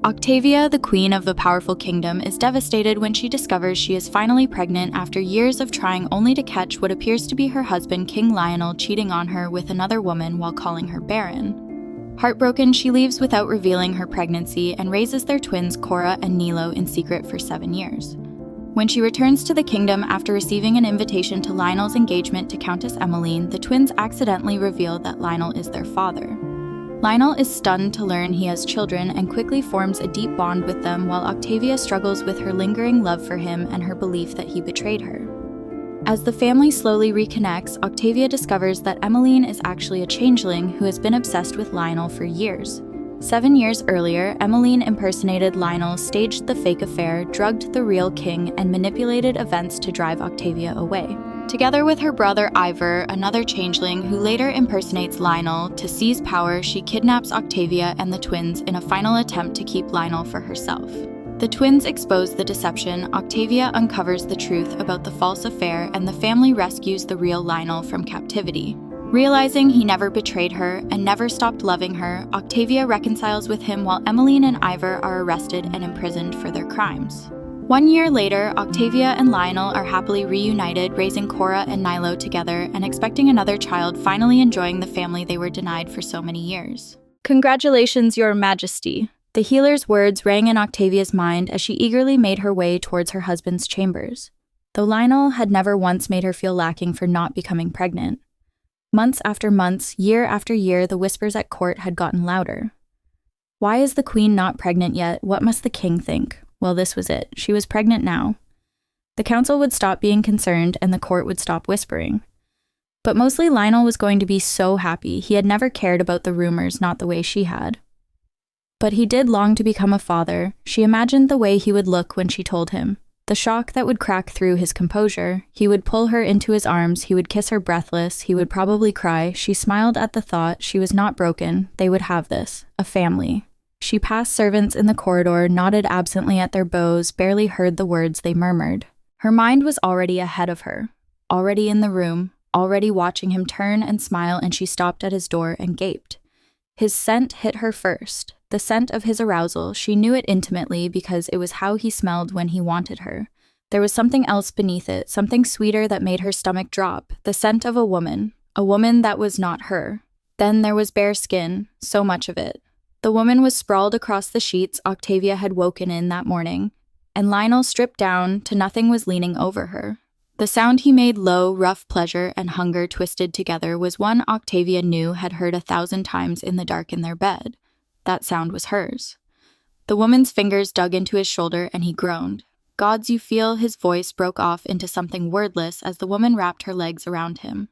Octavia, the queen of the powerful kingdom, is devastated when she discovers she is finally pregnant after years of trying only to catch what appears to be her husband, King Lionel, cheating on her with another woman while calling her barren. Heartbroken, she leaves without revealing her pregnancy and raises their twins Cora and Nilo in secret for 7 years. When she returns to the kingdom after receiving an invitation to Lionel's engagement to Countess Emmeline, the twins accidentally reveal that Lionel is their father. Lionel is stunned to learn he has children and quickly forms a deep bond with them, while Octavia struggles with her lingering love for him and her belief that he betrayed her. As the family slowly reconnects, Octavia discovers that Emmeline is actually a changeling who has been obsessed with Lionel for years. 7 years earlier, Emmeline impersonated Lionel, staged the fake affair, drugged the real king, and manipulated events to drive Octavia away. Together with her brother Iver, another changeling who later impersonates Lionel, to seize power, she kidnaps Octavia and the twins in a final attempt to keep Lionel for herself. The twins expose the deception, Octavia uncovers the truth about the false affair, and the family rescues the real Lionel from captivity. Realizing he never betrayed her and never stopped loving her, Octavia reconciles with him while Emmeline and Iver are arrested and imprisoned for their crimes. 1 year later, Octavia and Lionel are happily reunited, raising Cora and Nilo together and expecting another child, finally enjoying the family they were denied for so many years. "Congratulations, Your Majesty." The healer's words rang in Octavia's mind as she eagerly made her way towards her husband's chambers. Though Lionel had never once made her feel lacking for not becoming pregnant. Months after months, year after year, the whispers at court had gotten louder. Why is the queen not pregnant yet? What must the king think? Well, this was it. She was pregnant now. The council would stop being concerned and the court would stop whispering. But mostly Lionel was going to be so happy. He had never cared about the rumors, not the way she had. But he did long to become a father. She imagined the way he would look when she told him. The shock that would crack through his composure. He would pull her into his arms. He would kiss her breathless. He would probably cry. She smiled at the thought. She was not broken. They would have this. A family. She passed servants in the corridor, nodded absently at their bows, barely heard the words they murmured. Her mind was already ahead of her, already in the room, already watching him turn and smile, and she stopped at his door and gaped. His scent hit her first, the scent of his arousal. She knew it intimately because it was how he smelled when he wanted her. There was something else beneath it, something sweeter that made her stomach drop, the scent of a woman that was not her. Then there was bare skin, so much of it. The woman was sprawled across the sheets Octavia had woken in that morning, and Lionel, stripped down to nothing, was leaning over her. The sound he made, low, rough pleasure and hunger twisted together, was one Octavia knew had heard 1,000 times in the dark in their bed. That sound was hers. The woman's fingers dug into his shoulder and he groaned. "Gods, you feel," his voice broke off into something wordless as the woman wrapped her legs around him.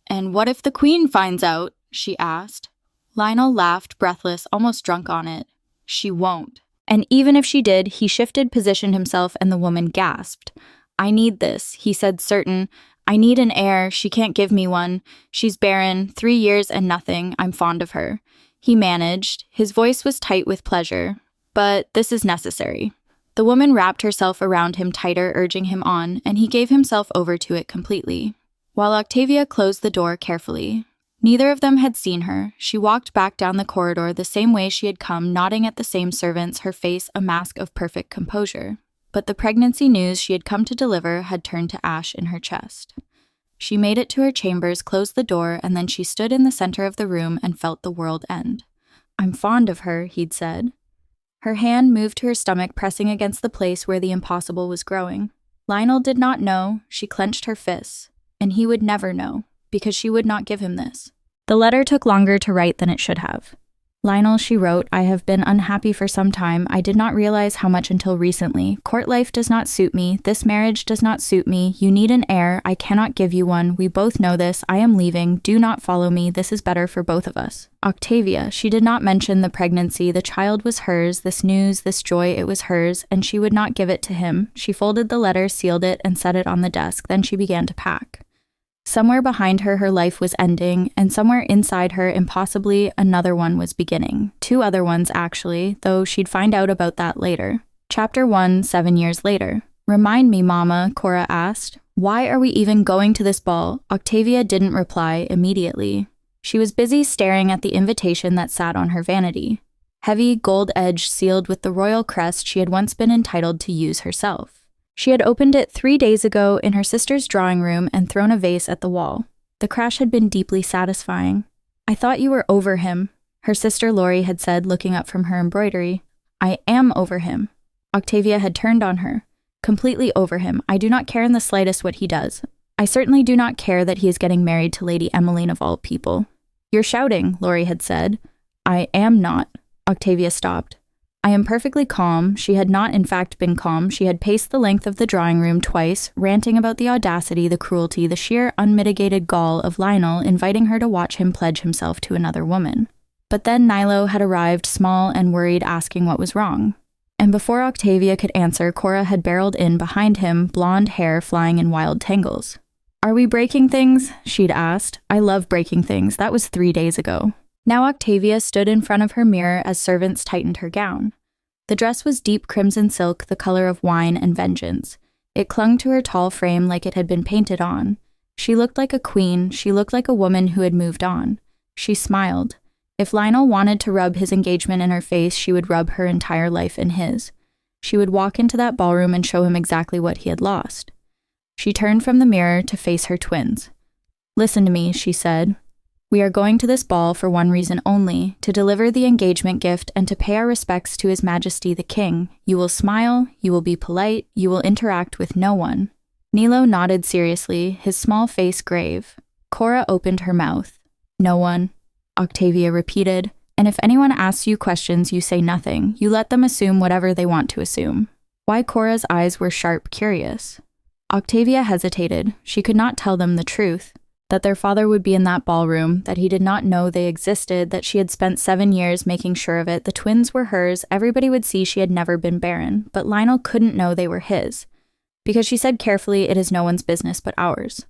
"And what if the queen finds out?" she asked. Lionel laughed, breathless, almost drunk on it. "She won't." And even if she did, he shifted, positioned himself, and the woman gasped. "I need this," he said, certain. "I need an heir. She can't give me one. She's barren, 3 years and nothing. I'm fond of her." He managed. His voice was tight with pleasure. "But this is necessary." The woman wrapped herself around him tighter, urging him on, and he gave himself over to it completely. While Octavia closed the door carefully. Neither of them had seen her. She walked back down the corridor the same way she had come, nodding at the same servants, her face a mask of perfect composure. But the pregnancy news she had come to deliver had turned to ash in her chest. She made it to her chambers, closed the door, and then she stood in the center of the room and felt the world end. "I'm fond of her," he'd said. Her hand moved to her stomach, pressing against the place where the impossible was growing. Lionel did not know. She clenched her fists. And he would never know, because she would not give him this. The letter took longer to write than it should have. "Lionel," she wrote, "I have been unhappy for some time. I did not realize how much until recently. Court life does not suit me. This marriage does not suit me. You need an heir. I cannot give you one. We both know this. I am leaving. Do not follow me. This is better for both of us." Octavia, she did not mention the pregnancy. The child was hers. This news, this joy, it was hers, and she would not give it to him. She folded the letter, sealed it, and set it on the desk. Then she began to pack. Somewhere behind her, her life was ending, and somewhere inside her, impossibly, another one was beginning. 2 other ones, actually, though she'd find out about that later. Chapter 1, 7 years later. "Remind me, Mama," Cora asked. "Why are we even going to this ball?" Octavia didn't reply immediately. She was busy staring at the invitation that sat on her vanity. heavy gold edge sealed with the royal crest she had once been entitled to use herself. She had opened it 3 days ago in her sister's drawing room and thrown a vase at the wall. The crash had been deeply satisfying. "I thought you were over him," her sister Lori had said, looking up from her embroidery. "I am over him." Octavia had turned on her. "Completely over him. I do not care in the slightest what he does. I certainly do not care that he is getting married to Lady Emmeline of all people." "You're shouting," Lori had said. "I am not." Octavia stopped. "I am perfectly calm." She had not in fact been calm. She had paced the length of the drawing room twice, ranting about the audacity, the cruelty, the sheer unmitigated gall of Lionel inviting her to watch him pledge himself to another woman. But then Nilo had arrived, small and worried, asking what was wrong. And before Octavia could answer, Cora had barreled in behind him, blonde hair flying in wild tangles. "Are we breaking things?" she'd asked. "I love breaking things. That was 3 days ago." Now Octavia stood in front of her mirror as servants tightened her gown. The dress was deep crimson silk, the color of wine and vengeance. It clung to her tall frame like it had been painted on. She looked like a queen. She looked like a woman who had moved on. She smiled. If Lionel wanted to rub his engagement in her face, she would rub her entire life in his. She would walk into that ballroom and show him exactly what he had lost. She turned from the mirror to face her twins. "Listen to me," she said. "We are going to this ball for one reason only, to deliver the engagement gift and to pay our respects to His Majesty the King. You will smile, you will be polite, you will interact with no one." Nilo nodded seriously, his small face grave. Cora opened her mouth. "No one," Octavia repeated. "And if anyone asks you questions, you say nothing. You let them assume whatever they want to assume." Why Cora's eyes were sharp, curious. Octavia hesitated. She could not tell them the truth. That their father would be in that ballroom, that he did not know they existed, that she had spent 7 years making sure of it, the twins were hers, everybody would see she had never been barren, but Lionel couldn't know they were his. Because she said carefully, "It is no one's business but ours."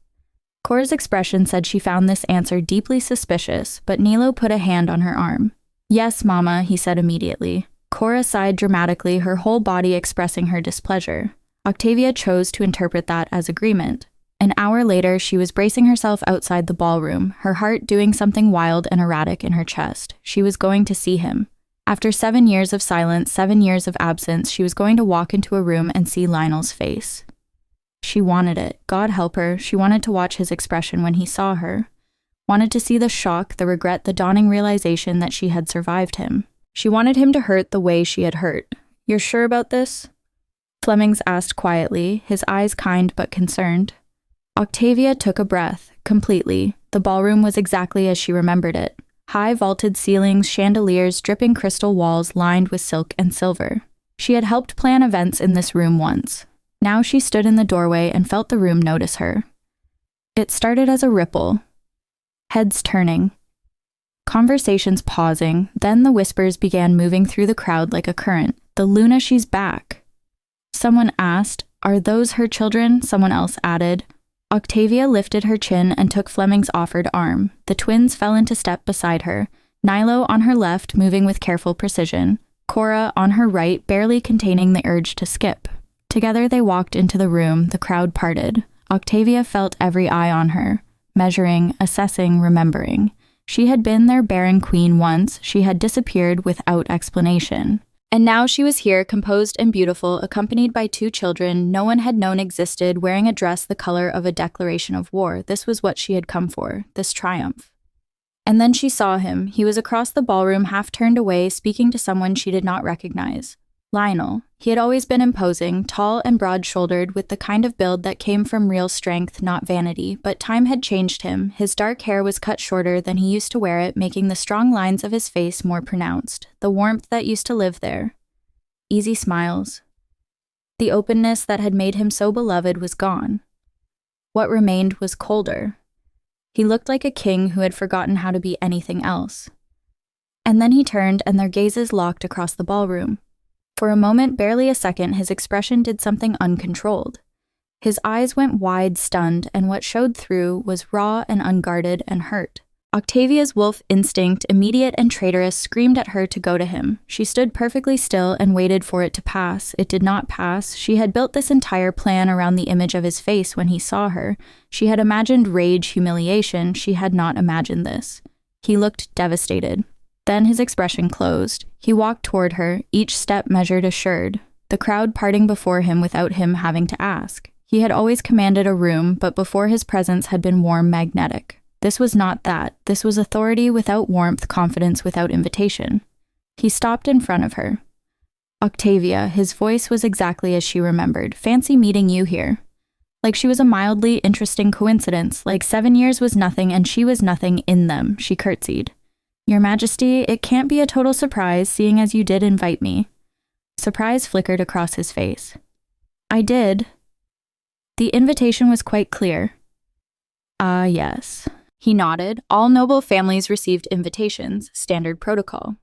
Cora's expression said she found this answer deeply suspicious, but Nilo put a hand on her arm. "Yes, Mama," he said immediately. Cora sighed dramatically, her whole body expressing her displeasure. Octavia chose to interpret that as agreement. An hour later, she was bracing herself outside the ballroom, her heart doing something wild and erratic in her chest. She was going to see him. After 7 years of silence, 7 years of absence, she was going to walk into a room and see Lionel's face. She wanted it. God help her. She wanted to watch his expression when he saw her. Wanted to see the shock, the regret, the dawning realization that she had survived him. She wanted him to hurt the way she had hurt. "You're sure about this?" Flemings asked quietly, his eyes kind but concerned. Octavia took a breath, completely. The ballroom was exactly as she remembered it. High vaulted ceilings, chandeliers, dripping crystal walls lined with silk and silver. She had helped plan events in this room once. Now she stood in the doorway and felt the room notice her. It started as a ripple. Heads turning. Conversations pausing, then the whispers began moving through the crowd like a current. "The Luna, she's back." Someone asked, "Are those her children?" Someone else added. Octavia lifted her chin and took Fleming's offered arm. The twins fell into step beside her, Nilo on her left, moving with careful precision, Cora on her right, barely containing the urge to skip. Together they walked into the room, the crowd parted. Octavia felt every eye on her, measuring, assessing, remembering. She had been their barren queen once, she had disappeared without explanation. And now she was here, composed and beautiful, accompanied by 2 children no one had known existed, wearing a dress the color of a declaration of war. This was what she had come for, this triumph. And then she saw him. He was across the ballroom, half turned away, speaking to someone she did not recognize. Lionel. He had always been imposing, tall and broad-shouldered, with the kind of build that came from real strength, not vanity, but time had changed him. His dark hair was cut shorter than he used to wear it, making the strong lines of his face more pronounced, the warmth that used to live there. Easy smiles. The openness that had made him so beloved was gone. What remained was colder. He looked like a king who had forgotten how to be anything else. And then he turned, and their gazes locked across the ballroom. For a moment, barely a second, his expression did something uncontrolled. His eyes went wide, stunned, and what showed through was raw and unguarded and hurt. Octavia's wolf instinct, immediate and traitorous, screamed at her to go to him. She stood perfectly still and waited for it to pass. It did not pass. She had built this entire plan around the image of his face when he saw her. She had imagined rage, humiliation. She had not imagined this. He looked devastated. Then his expression closed. He walked toward her, each step measured assured, the crowd parting before him without him having to ask. He had always commanded a room, but before his presence had been warm, magnetic. This was not that. This was authority without warmth, confidence without invitation. He stopped in front of her. Octavia, his voice was exactly as she remembered. Fancy meeting you here. Like she was a mildly interesting coincidence, like 7 years was nothing and she was nothing in them, she curtsied. Your Majesty, it can't be a total surprise, seeing as you did invite me. Surprise flickered across his face. I did. The invitation was quite clear. Ah, yes. He nodded. All noble families received invitations, standard protocol.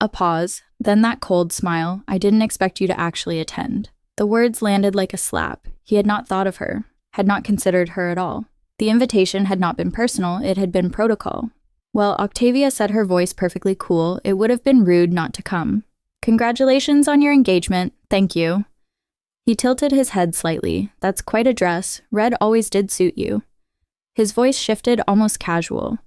A pause, then that cold smile. I didn't expect you to actually attend. The words landed like a slap. He had not thought of her, had not considered her at all. The invitation had not been personal, it had been protocol. Well, Octavia said, her voice perfectly cool, it would have been rude not to come. Congratulations on your engagement, thank you. He tilted his head slightly. That's quite a dress. Red always did suit you. His voice shifted, almost casual.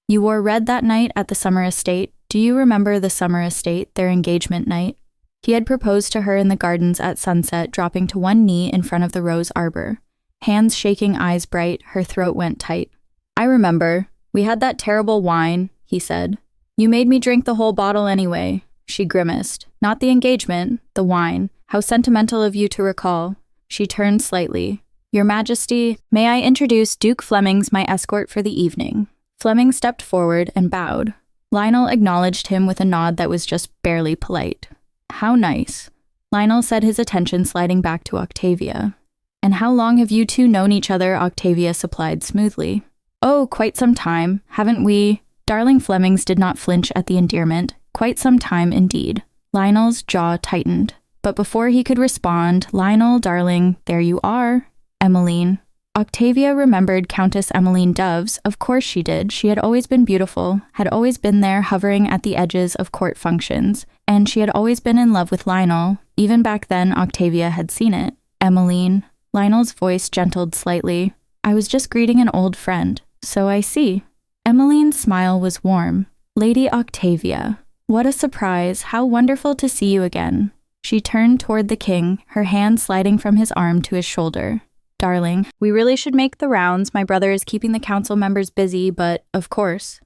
You wore red that night at the summer estate. Do you remember the summer estate, their engagement night? He had proposed to her in the gardens at sunset, dropping to one knee in front of the rose arbor. Hands shaking, eyes bright, her throat went tight. I remember. We had that terrible wine, he said. You made me drink the whole bottle anyway. She grimaced. Not the engagement, the wine. How sentimental of you to recall. She turned slightly. Your Majesty, may I introduce Duke Flemings, my escort for the evening. Fleming stepped forward and bowed. Lionel acknowledged him with a nod that was just barely polite. How nice. Lionel said, his attention sliding back to Octavia. And how long have you two known each other? Octavia supplied smoothly. Oh, quite some time, haven't we? Darling Flemings did not flinch at the endearment. Quite some time indeed. Lionel's jaw tightened. But before he could respond, Lionel, darling, there you are. Emmeline. Octavia remembered Countess Emmeline Doves. Of course she did. She had always been beautiful, had always been there hovering at the edges of court functions, and she had always been in love with Lionel. Even back then, Octavia had seen it. Emmeline. Lionel's voice gentled slightly. I was just greeting an old friend. So I see. Emmeline's smile was warm. Lady Octavia. What a surprise. How wonderful to see you again. She turned toward the king, her hand sliding from his arm to his shoulder. Darling, we really should make the rounds. My brother is keeping the council members busy, but of course.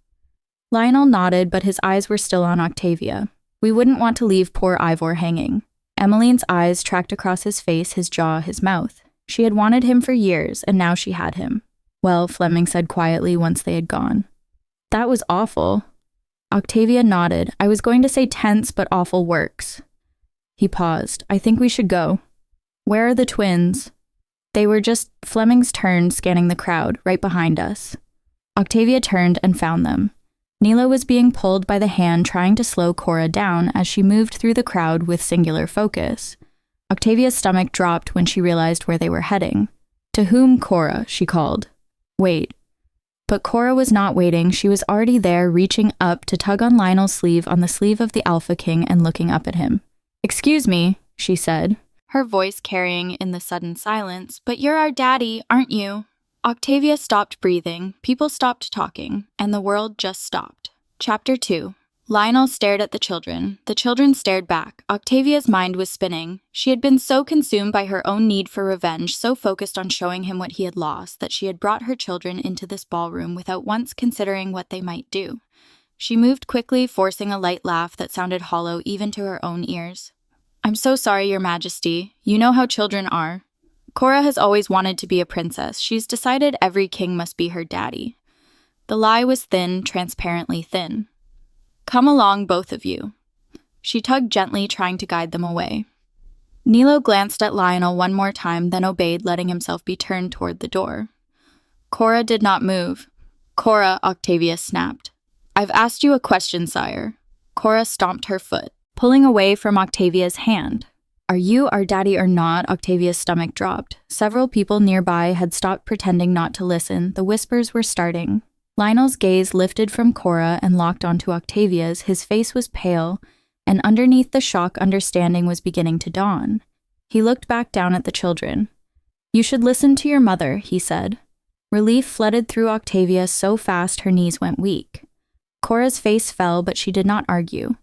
Lionel nodded, but his eyes were still on Octavia. We wouldn't want to leave poor Ivor hanging. Emmeline's eyes tracked across his face, his jaw, his mouth. She had wanted him for years, and now she had him. Well, Fleming said quietly once they had gone. That was awful. Octavia nodded. I was going to say tense, but awful works. He paused. I think we should go. Where are the twins? They were just. Fleming's turned, scanning the crowd, right behind us. Octavia turned and found them. Nilo was being pulled by the hand, trying to slow Cora down as she moved through the crowd with singular focus. Octavia's stomach dropped when she realized where they were heading. To whom, Cora? She called. Wait. But Cora was not waiting. She was already there, reaching up to tug on Lionel's sleeve on the sleeve of the Alpha King and looking up at him. Excuse me, she said, her voice carrying in the sudden silence, but you're our daddy, aren't you? Octavia stopped breathing, people stopped talking, and the world just stopped. Chapter 2. Lionel stared at the children. The children stared back. Octavia's mind was spinning. She had been so consumed by her own need for revenge, so focused on showing him what he had lost, that she had brought her children into this ballroom without once considering what they might do. She moved quickly, forcing a light laugh that sounded hollow even to her own ears. I'm so sorry, Your Majesty. You know how children are. Cora has always wanted to be a princess. She's decided every king must be her daddy. The lie was thin, transparently thin. Come along, both of you. She tugged gently, trying to guide them away. Nilo glanced at Lionel one more time, then obeyed, letting himself be turned toward the door. Cora did not move. Cora, Octavia snapped. I've asked you a question, sire. Cora stomped her foot, pulling away from Octavia's hand. Are you our daddy or not? Octavia's stomach dropped. Several people nearby had stopped pretending not to listen. The whispers were starting. Lionel's gaze lifted from Cora and locked onto Octavia's. His face was pale, and underneath the shock, understanding was beginning to dawn. He looked back down at the children. You should listen to your mother, he said. Relief flooded through Octavia so fast her knees went weak. Cora's face fell, but she did not argue.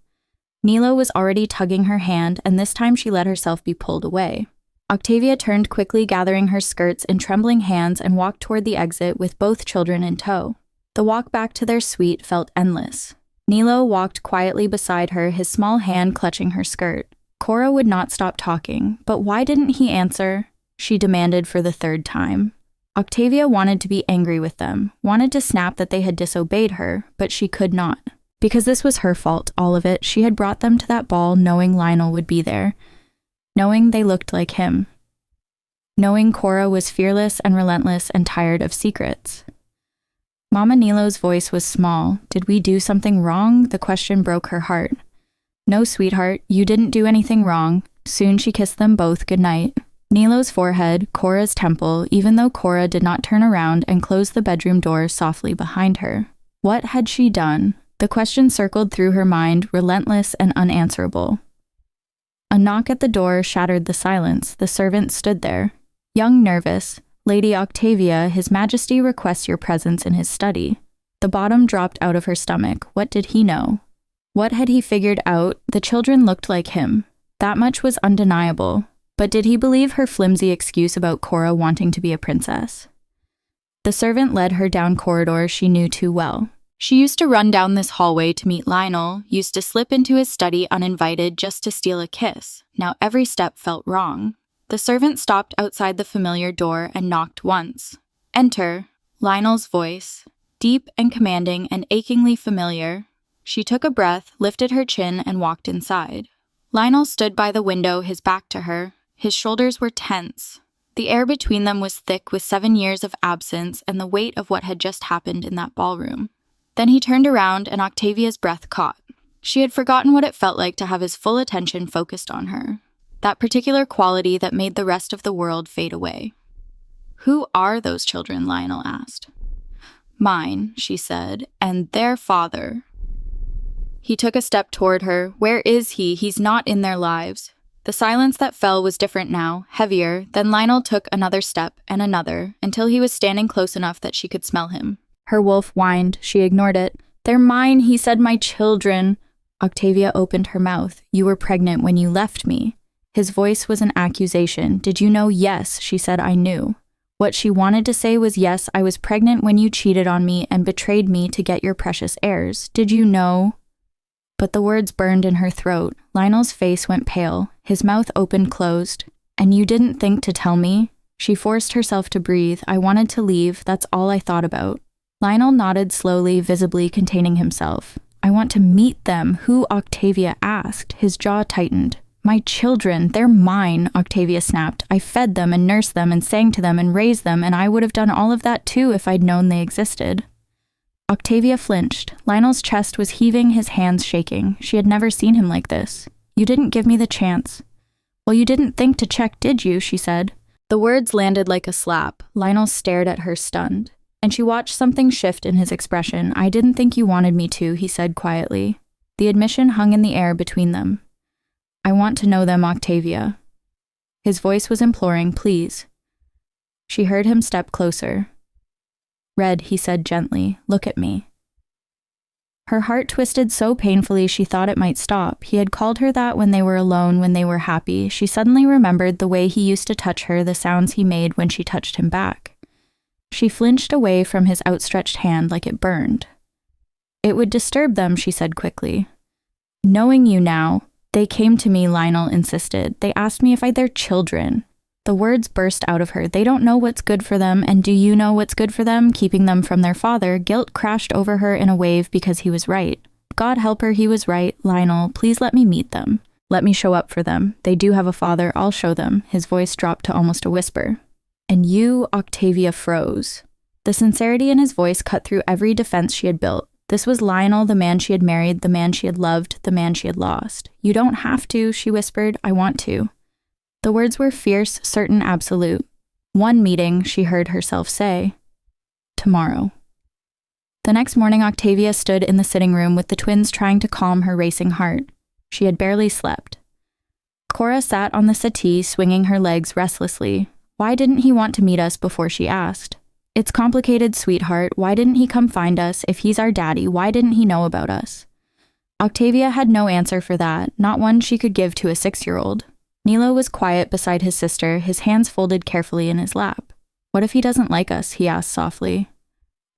Nilo was already tugging her hand, and this time she let herself be pulled away. Octavia turned quickly, gathering her skirts in trembling hands, and walked toward the exit with both children in tow. The walk back to their suite felt endless. Nilo walked quietly beside her, his small hand clutching her skirt. Cora would not stop talking, but why didn't he answer? She demanded for the third time. Octavia wanted to be angry with them, wanted to snap that they had disobeyed her, but she could not. Because this was her fault, all of it. She had brought them to that ball knowing Lionel would be there, knowing they looked like him, knowing Cora was fearless and relentless and tired of secrets. Mama Nilo's voice was small. Did we do something wrong? The question broke her heart. No, sweetheart, you didn't do anything wrong. Soon she kissed them both goodnight. Nilo's forehead, Cora's temple, even though Cora did not turn around and close the bedroom door softly behind her. What had she done? The question circled through her mind, relentless and unanswerable. A knock at the door shattered the silence. The servant stood there. Young, nervous. Lady Octavia, His Majesty requests your presence in his study. The bottom dropped out of her stomach. What did he know? What had he figured out? The children looked like him. That much was undeniable. But did he believe her flimsy excuse about Cora wanting to be a princess? The servant led her down corridors she knew too well. She used to run down this hallway to meet Lionel, used to slip into his study uninvited just to steal a kiss. Now every step felt wrong. The servant stopped outside the familiar door and knocked once. Enter, Lionel's voice, deep and commanding and achingly familiar. She took a breath, lifted her chin, and walked inside. Lionel stood by the window, his back to her. His shoulders were tense. The air between them was thick with 7 years of absence and the weight of what had just happened in that ballroom. Then he turned around and Octavia's breath caught. She had forgotten what it felt like to have his full attention focused on her. That particular quality that made the rest of the world fade away. Who are those children? Lionel asked. Mine, she said, and their father. He took a step toward her. Where is he? He's not in their lives. The silence that fell was different now, heavier. Then Lionel took another step and another, until he was standing close enough that she could smell him. Her wolf whined. She ignored it. They're mine, he said, my children. Octavia opened her mouth. You were pregnant when you left me. His voice was an accusation. Did you know? Yes, she said, I knew. What she wanted to say was, yes, I was pregnant when you cheated on me and betrayed me to get your precious heirs. Did you know? But the words burned in her throat. Lionel's face went pale. His mouth opened closed. And you didn't think to tell me? She forced herself to breathe. I wanted to leave. That's all I thought about. Lionel nodded slowly, visibly containing himself. I want to meet them. Who? Octavia asked. His jaw tightened. My children, they're mine, Octavia snapped. I fed them and nursed them and sang to them and raised them, and I would have done all of that too if I'd known they existed. Octavia flinched. Lionel's chest was heaving, his hands shaking. She had never seen him like this. You didn't give me the chance. Well, you didn't think to check, did you? She said. The words landed like a slap. Lionel stared at her, stunned. And she watched something shift in his expression. I didn't think you wanted me to, he said quietly. The admission hung in the air between them. I want to know them, Octavia. His voice was imploring, please. She heard him step closer. Red, he said gently, look at me. Her heart twisted so painfully she thought it might stop. He had called her that when they were alone, when they were happy. She suddenly remembered the way he used to touch her, the sounds he made when she touched him back. She flinched away from his outstretched hand like it burned. It would disturb them, she said quickly. Knowing you now, they came to me, Lionel insisted. They asked me if I'd their children. The words burst out of her. They don't know what's good for them, and do you know what's good for them? Keeping them from their father. Guilt crashed over her in a wave because he was right. God help her, he was right. Lionel, please let me meet them. Let me show up for them. They do have a father, I'll show them. His voice dropped to almost a whisper. And you, Octavia, froze. The sincerity in his voice cut through every defense she had built. This was Lionel, the man she had married, the man she had loved, the man she had lost. You don't have to, she whispered. I want to. The words were fierce, certain, absolute. One meeting, she heard herself say. Tomorrow. The next morning, Octavia stood in the sitting room with the twins trying to calm her racing heart. She had barely slept. Cora sat on the settee, swinging her legs restlessly. Why didn't he want to meet us before she asked? It's complicated, sweetheart. Why didn't he come find us? If he's our daddy, why didn't he know about us? Octavia had no answer for that, not one she could give to a 6-year-old. Nilo was quiet beside his sister, his hands folded carefully in his lap. What if he doesn't like us? He asked softly.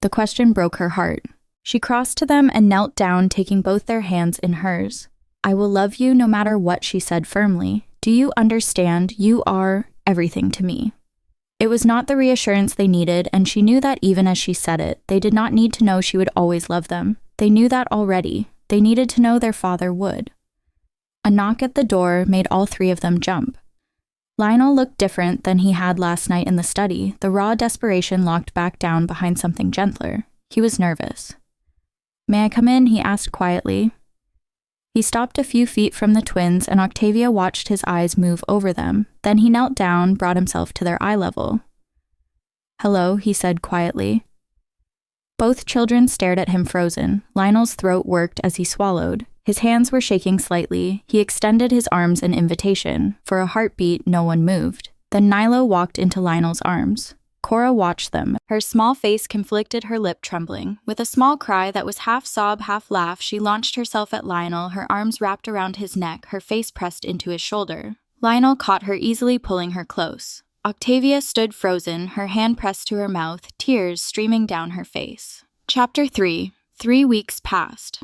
The question broke her heart. She crossed to them and knelt down, taking both their hands in hers. I will love you no matter what, she said firmly. Do you understand? You are everything to me. It was not the reassurance they needed, and she knew that even as she said it, they did not need to know she would always love them. They knew that already. They needed to know their father would. A knock at the door made all three of them jump. Lionel looked different than he had last night in the study, the raw desperation locked back down behind something gentler. He was nervous. May I come in? He asked quietly. He stopped a few feet from the twins, and Octavia watched his eyes move over them. Then he knelt down, brought himself to their eye level. Hello, he said quietly. Both children stared at him frozen. Lionel's throat worked as he swallowed. His hands were shaking slightly. He extended his arms in invitation. For a heartbeat, no one moved. Then Nilo walked into Lionel's arms. Cora watched them. Her small face conflicted, her lip trembling. With a small cry that was half sob, half laugh, she launched herself at Lionel, her arms wrapped around his neck, her face pressed into his shoulder. Lionel caught her easily, pulling her close. Octavia stood frozen, her hand pressed to her mouth, tears streaming down her face. Chapter 3. 3 weeks passed.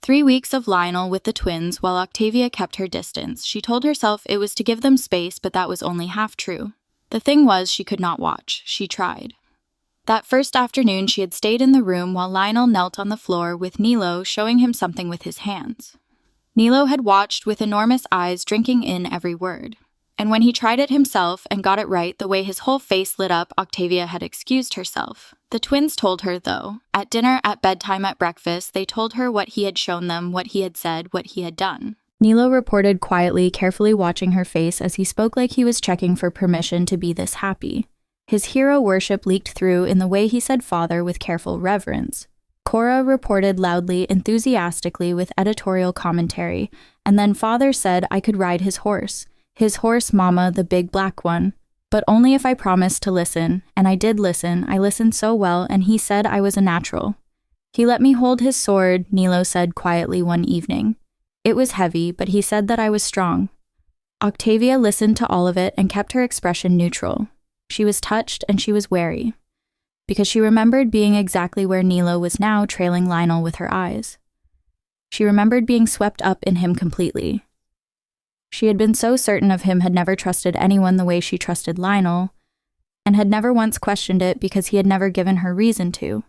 3 weeks of Lionel with the twins while Octavia kept her distance. She told herself it was to give them space, but that was only half true. The thing was, she could not watch. She tried. That first afternoon, she had stayed in the room while Lionel knelt on the floor with Nilo showing him something with his hands. Nilo had watched with enormous eyes, drinking in every word. And when he tried it himself and got it right, the way his whole face lit up, Octavia had excused herself. The twins told her, though. At dinner, at bedtime, at breakfast, they told her what he had shown them, what he had said, what he had done. Nilo reported quietly, carefully watching her face as he spoke like he was checking for permission to be this happy. His hero worship leaked through in the way he said father with careful reverence. Cora reported loudly, enthusiastically, with editorial commentary, and then father said I could ride his horse. His horse, Mama, the big black one. But only if I promised to listen, and I did listen. I listened so well, and he said I was a natural. He let me hold his sword, Nilo said quietly one evening. It was heavy, but he said that I was strong. Octavia listened to all of it and kept her expression neutral. She was touched and she was wary, because she remembered being exactly where Nilo was now, trailing Lionel with her eyes. She remembered being swept up in him completely. She had been so certain of him, had never trusted anyone the way she trusted Lionel, and had never once questioned it because he had never given her reason to.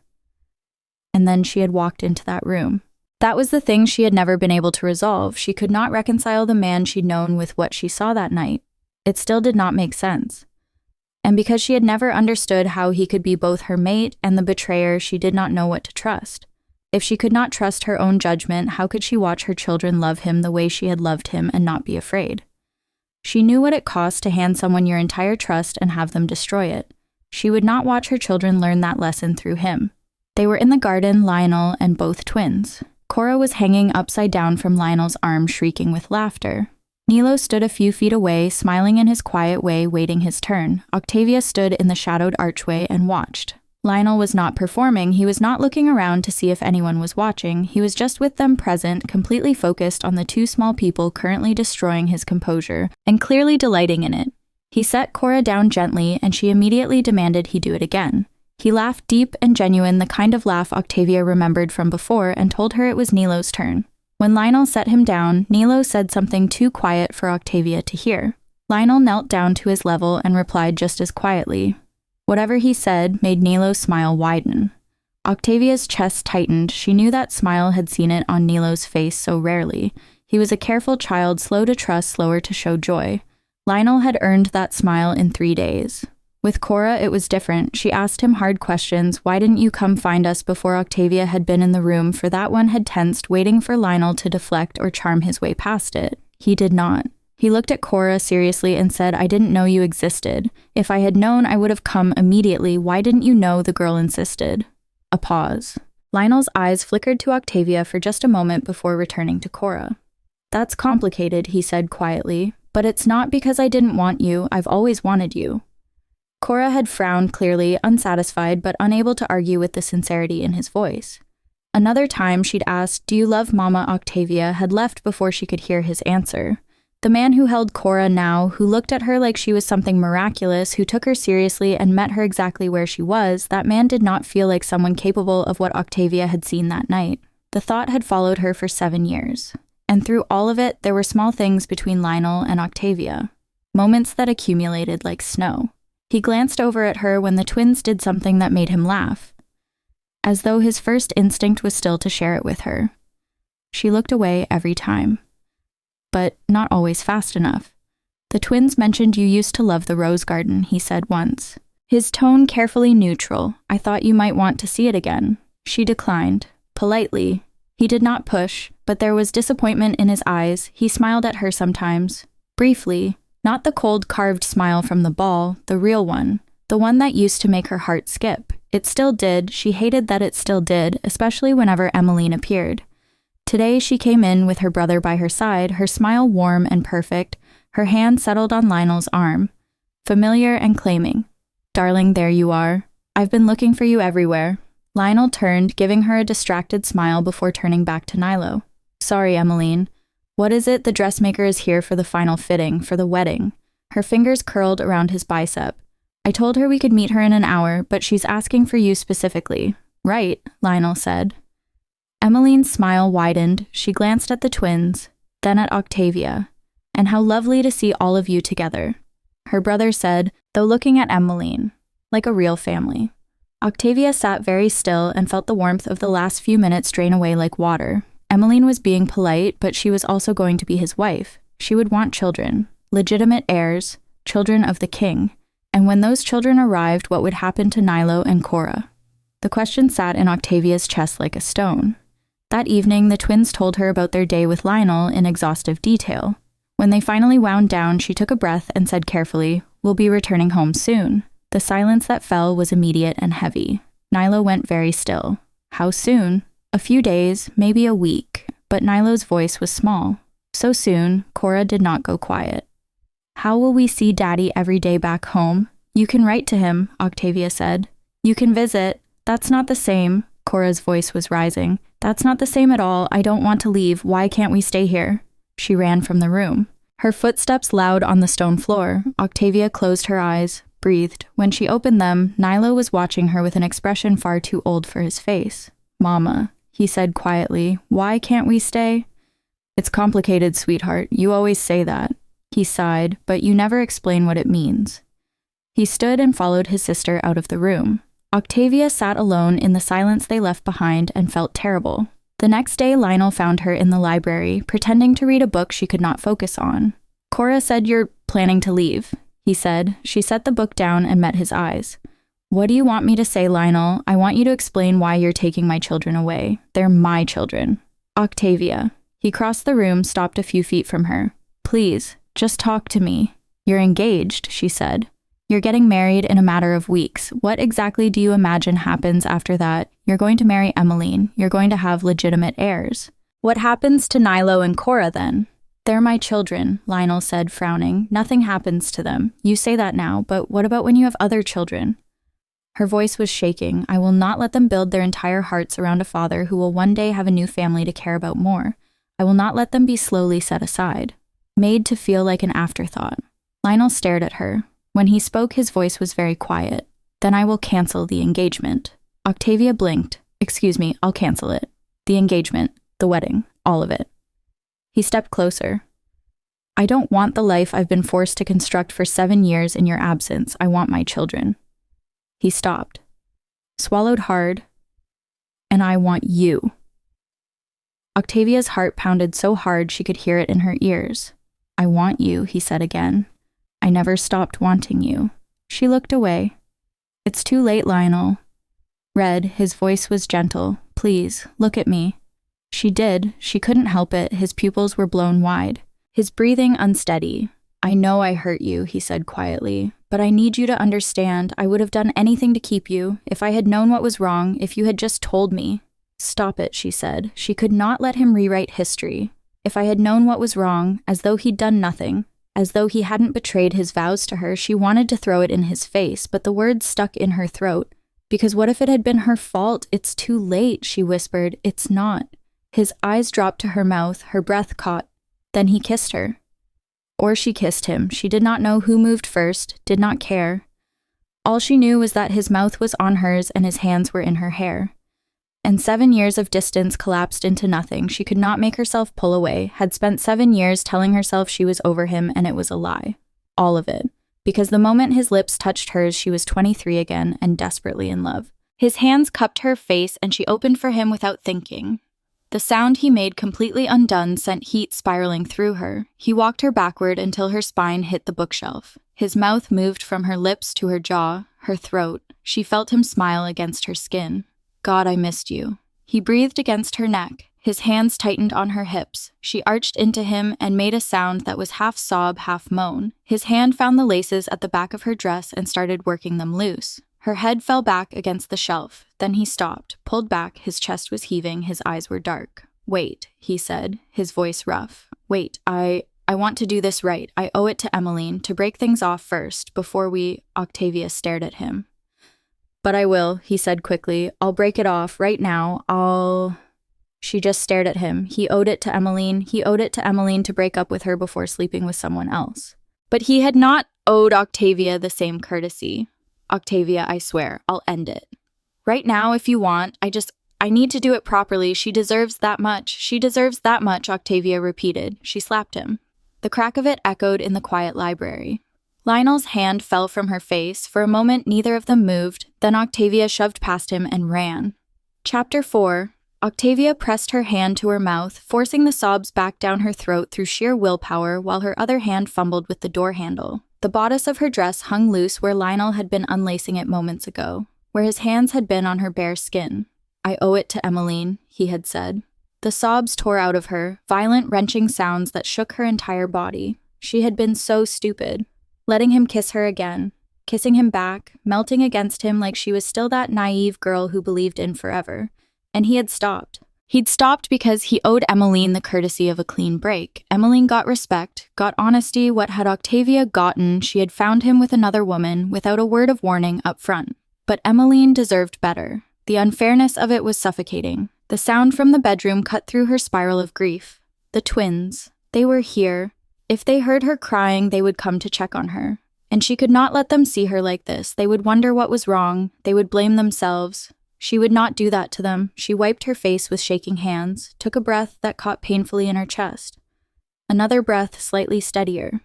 And then she had walked into that room. That was the thing she had never been able to resolve. She could not reconcile the man she'd known with what she saw that night. It still did not make sense. And because she had never understood how he could be both her mate and the betrayer, she did not know what to trust. If she could not trust her own judgment, how could she watch her children love him the way she had loved him and not be afraid? She knew what it cost to hand someone your entire trust and have them destroy it. She would not watch her children learn that lesson through him. They were in the garden, Lionel and both twins. Cora was hanging upside down from Lionel's arm, shrieking with laughter. Nilo stood a few feet away, smiling in his quiet way, waiting his turn. Octavia stood in the shadowed archway and watched. Lionel was not performing. He was not looking around to see if anyone was watching. He was just with them present, completely focused on the two small people currently destroying his composure, and clearly delighting in it. He set Cora down gently, and she immediately demanded he do it again. He laughed deep and genuine, the kind of laugh Octavia remembered from before, and told her it was Nilo's turn. When Lionel set him down, Nilo said something too quiet for Octavia to hear. Lionel knelt down to his level and replied just as quietly. Whatever he said made Nilo's smile widen. Octavia's chest tightened. She knew that smile had seen it on Nilo's face so rarely. He was a careful child, slow to trust, slower to show joy. Lionel had earned that smile in 3 days. With Cora, it was different. She asked him hard questions. Why didn't you come find us before Octavia had been in the room? For that one had tensed, waiting for Lionel to deflect or charm his way past it. He did not. He looked at Cora seriously and said, I didn't know you existed. If I had known, I would have come immediately. Why didn't you know? The girl insisted. A pause. Lionel's eyes flickered to Octavia for just a moment before returning to Cora. That's complicated, he said quietly, but it's not because I didn't want you. I've always wanted you. Cora had frowned clearly, unsatisfied but unable to argue with the sincerity in his voice. Another time she'd asked, "Do you love Mama Octavia?" had left before she could hear his answer. The man who held Cora now, who looked at her like she was something miraculous, who took her seriously and met her exactly where she was, that man did not feel like someone capable of what Octavia had seen that night. The thought had followed her for 7 years. And through all of it, there were small things between Lionel and Octavia. Moments that accumulated like snow. He glanced over at her when the twins did something that made him laugh, as though his first instinct was still to share it with her. She looked away every time. But not always fast enough. "The twins mentioned you used to love the rose garden," he said once. His tone carefully neutral. "I thought you might want to see it again." She declined, politely. He did not push, but there was disappointment in his eyes. He smiled at her sometimes, briefly, not the cold carved smile from the ball, the real one, the one that used to make her heart skip. It still did. She hated that it still did, especially whenever Emmeline appeared. Today she came in with her brother by her side, her smile warm and perfect, her hand settled on Lionel's arm, familiar and claiming. "Darling, there you are. I've been looking for you everywhere." Lionel turned, giving her a distracted smile before turning back to Nilo. "Sorry, Emmeline. What is it? The dressmaker is here for the final fitting, for the wedding." Her fingers curled around his bicep. "I told her we could meet her in an hour, but she's asking for you specifically." "Right," Lionel said. Emmeline's smile widened. She glanced at the twins, then at Octavia. "And how lovely to see all of you together," her brother said, though looking at Emmeline, like a real family. Octavia sat very still and felt the warmth of the last few minutes drain away like water. Emmeline was being polite, but she was also going to be his wife. She would want children, legitimate heirs, children of the king. And when those children arrived, what would happen to Nilo and Cora? The question sat in Octavia's chest like a stone. That evening, the twins told her about their day with Lionel in exhaustive detail. When they finally wound down, she took a breath and said carefully, "We'll be returning home soon." The silence that fell was immediate and heavy. Nilo went very still. How soon? A few days, maybe a week, but Nilo's voice was small. So soon, Cora did not go quiet. "How will we see Daddy every day back home?" "You can write to him," Octavia said. "You can visit." "That's not the same." Cora's voice was rising. "That's not the same at all. I don't want to leave. Why can't we stay here?" She ran from the room. Her footsteps loud on the stone floor. Octavia closed her eyes, breathed. When she opened them, Nilo was watching her with an expression far too old for his face. "Mama," he said quietly, "why can't we stay?" "It's complicated, sweetheart. You always say that." He sighed, "But you never explain what it means." He stood and followed his sister out of the room. Octavia sat alone in the silence they left behind and felt terrible. The next day, Lionel found her in the library, pretending to read a book she could not focus on. "Cora said you're planning to leave," he said. She set the book down and met his eyes. "What do you want me to say, Lionel? I want you to explain why you're taking my children away. They're my children." "Octavia." He crossed the room, stopped a few feet from her. "Please, just talk to me." "You're engaged," she said. "You're getting married in a matter of weeks. What exactly do you imagine happens after that? You're going to marry Emmeline. You're going to have legitimate heirs. What happens to Nilo and Cora then?" "They're my children," Lionel said, frowning. "Nothing happens to them. You say that now, but what about when you have other children?" Her voice was shaking. "I will not let them build their entire hearts around a father who will one day have a new family to care about more. I will not let them be slowly set aside, made to feel like an afterthought." Lionel stared at her. When he spoke, his voice was very quiet. "Then I will cancel the engagement." Octavia blinked. "Excuse me, I'll cancel it. The engagement, the wedding, all of it." He stepped closer. "I don't want the life I've been forced to construct for 7 years in your absence. I want my children." He stopped, swallowed hard. "And I want you." Octavia's heart pounded so hard she could hear it in her ears. "I want you," he said again. "I never stopped wanting you." She looked away. "It's too late, Lionel." Red, his voice was gentle. "Please, look at me." She did. She couldn't help it. His pupils were blown wide. His breathing unsteady. "I know I hurt you," he said quietly, "but I need you to understand. I would have done anything to keep you. If I had known what was wrong, if you had just told me." "Stop it," she said. She could not let him rewrite history. "If I had known what was wrong, as though he'd done nothing." As though he hadn't betrayed his vows to her, she wanted to throw it in his face, but the words stuck in her throat. Because what if it had been her fault? It's too late, she whispered. It's not. His eyes dropped to her mouth, her breath caught. Then he kissed her. Or she kissed him. She did not know who moved first, did not care. All she knew was that his mouth was on hers and his hands were in her hair. And 7 years of distance collapsed into nothing. She could not make herself pull away, had spent 7 years telling herself she was over him, and it was a lie. All of it. Because the moment his lips touched hers, she was 23 again and desperately in love. His hands cupped her face and she opened for him without thinking. The sound he made completely undone sent heat spiraling through her. He walked her backward until her spine hit the bookshelf. His mouth moved from her lips to her jaw, her throat. She felt him smile against her skin. God, I missed you. He breathed against her neck. His hands tightened on her hips. She arched into him and made a sound that was half sob, half moan. His hand found the laces at the back of her dress and started working them loose. Her head fell back against the shelf. Then he stopped, pulled back, his chest was heaving, his eyes were dark. Wait, he said, his voice rough. Wait, I want to do this right. I owe it to Emmeline, to break things off first, before we— Octavia stared at him. But I will, he said quickly. I'll break it off right now. She just stared at him. He owed it to Emmeline. He owed it to Emmeline to break up with her before sleeping with someone else. But he had not owed Octavia the same courtesy. Octavia, I swear, I'll end it. Right now, if you want, I need to do it properly. She deserves that much. She deserves that much, Octavia repeated. She slapped him. The crack of it echoed in the quiet library. Lionel's hand fell from her face. For a moment, neither of them moved. Then Octavia shoved past him and ran. Chapter 4. Octavia pressed her hand to her mouth, forcing the sobs back down her throat through sheer willpower while her other hand fumbled with the door handle. The bodice of her dress hung loose where Lionel had been unlacing it moments ago, where his hands had been on her bare skin. I owe it to Emmeline, he had said. The sobs tore out of her, violent, wrenching sounds that shook her entire body. She had been so stupid. Letting him kiss her again, kissing him back, melting against him like she was still that naive girl who believed in forever. And he had stopped. He'd stopped because he owed Emmeline the courtesy of a clean break. Emmeline got respect, got honesty. What had Octavia gotten? She had found him with another woman, without a word of warning up front. But Emmeline deserved better. The unfairness of it was suffocating. The sound from the bedroom cut through her spiral of grief. The twins. They were here. If they heard her crying, they would come to check on her. And she could not let them see her like this. They would wonder what was wrong. They would blame themselves. She would not do that to them. She wiped her face with shaking hands, took a breath that caught painfully in her chest. Another breath slightly steadier.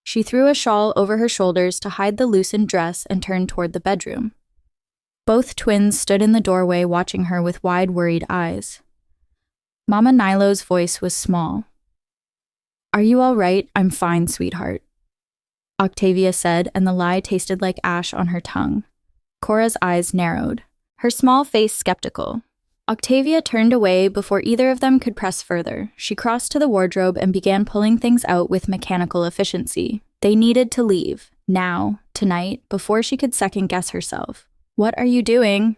She threw a shawl over her shoulders to hide the loosened dress and turned toward the bedroom. Both twins stood in the doorway watching her with wide, worried eyes. Mama Nilo's voice was small. Are you all right? I'm fine, sweetheart, Octavia said, and the lie tasted like ash on her tongue. Cora's eyes narrowed, her small face skeptical. Octavia turned away before either of them could press further. She crossed to the wardrobe and began pulling things out with mechanical efficiency. They needed to leave, now, tonight, before she could second-guess herself. What are you doing?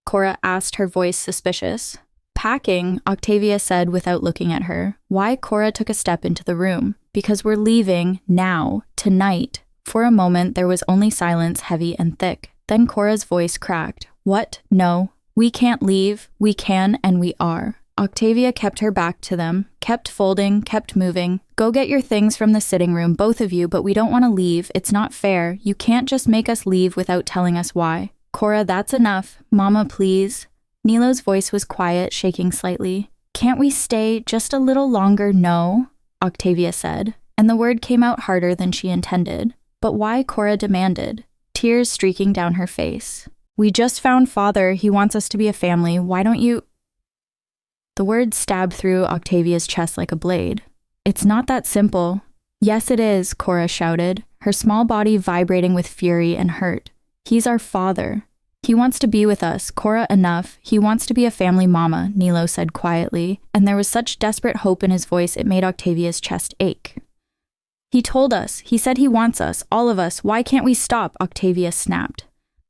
Cora asked, her voice suspicious. Packing, Octavia said without looking at her. Why? Cora took a step into the room. Because we're leaving, now, tonight. For a moment, there was only silence, heavy and thick. Then Cora's voice cracked. What? No. We can't leave. We can, and we are. Octavia kept her back to them, kept folding, kept moving. Go get your things from the sitting room, both of you, but we don't want to leave. It's not fair. You can't just make us leave without telling us why. Cora, that's enough. Mama, please. Nilo's voice was quiet, shaking slightly. Can't we stay just a little longer? No, Octavia said, and the word came out harder than she intended. But why? Cora demanded, tears streaking down her face. We just found Father. He wants us to be a family. Why don't you— The word stabbed through Octavia's chest like a blade. It's not that simple. Yes, it is, Cora shouted, her small body vibrating with fury and hurt. He's our father. He wants to be with us. Cora, enough. He wants to be a family mama, Nilo said quietly, and there was such desperate hope in his voice it made Octavia's chest ache. He told us. He said he wants us, all of us. Why can't we stop? Octavia snapped.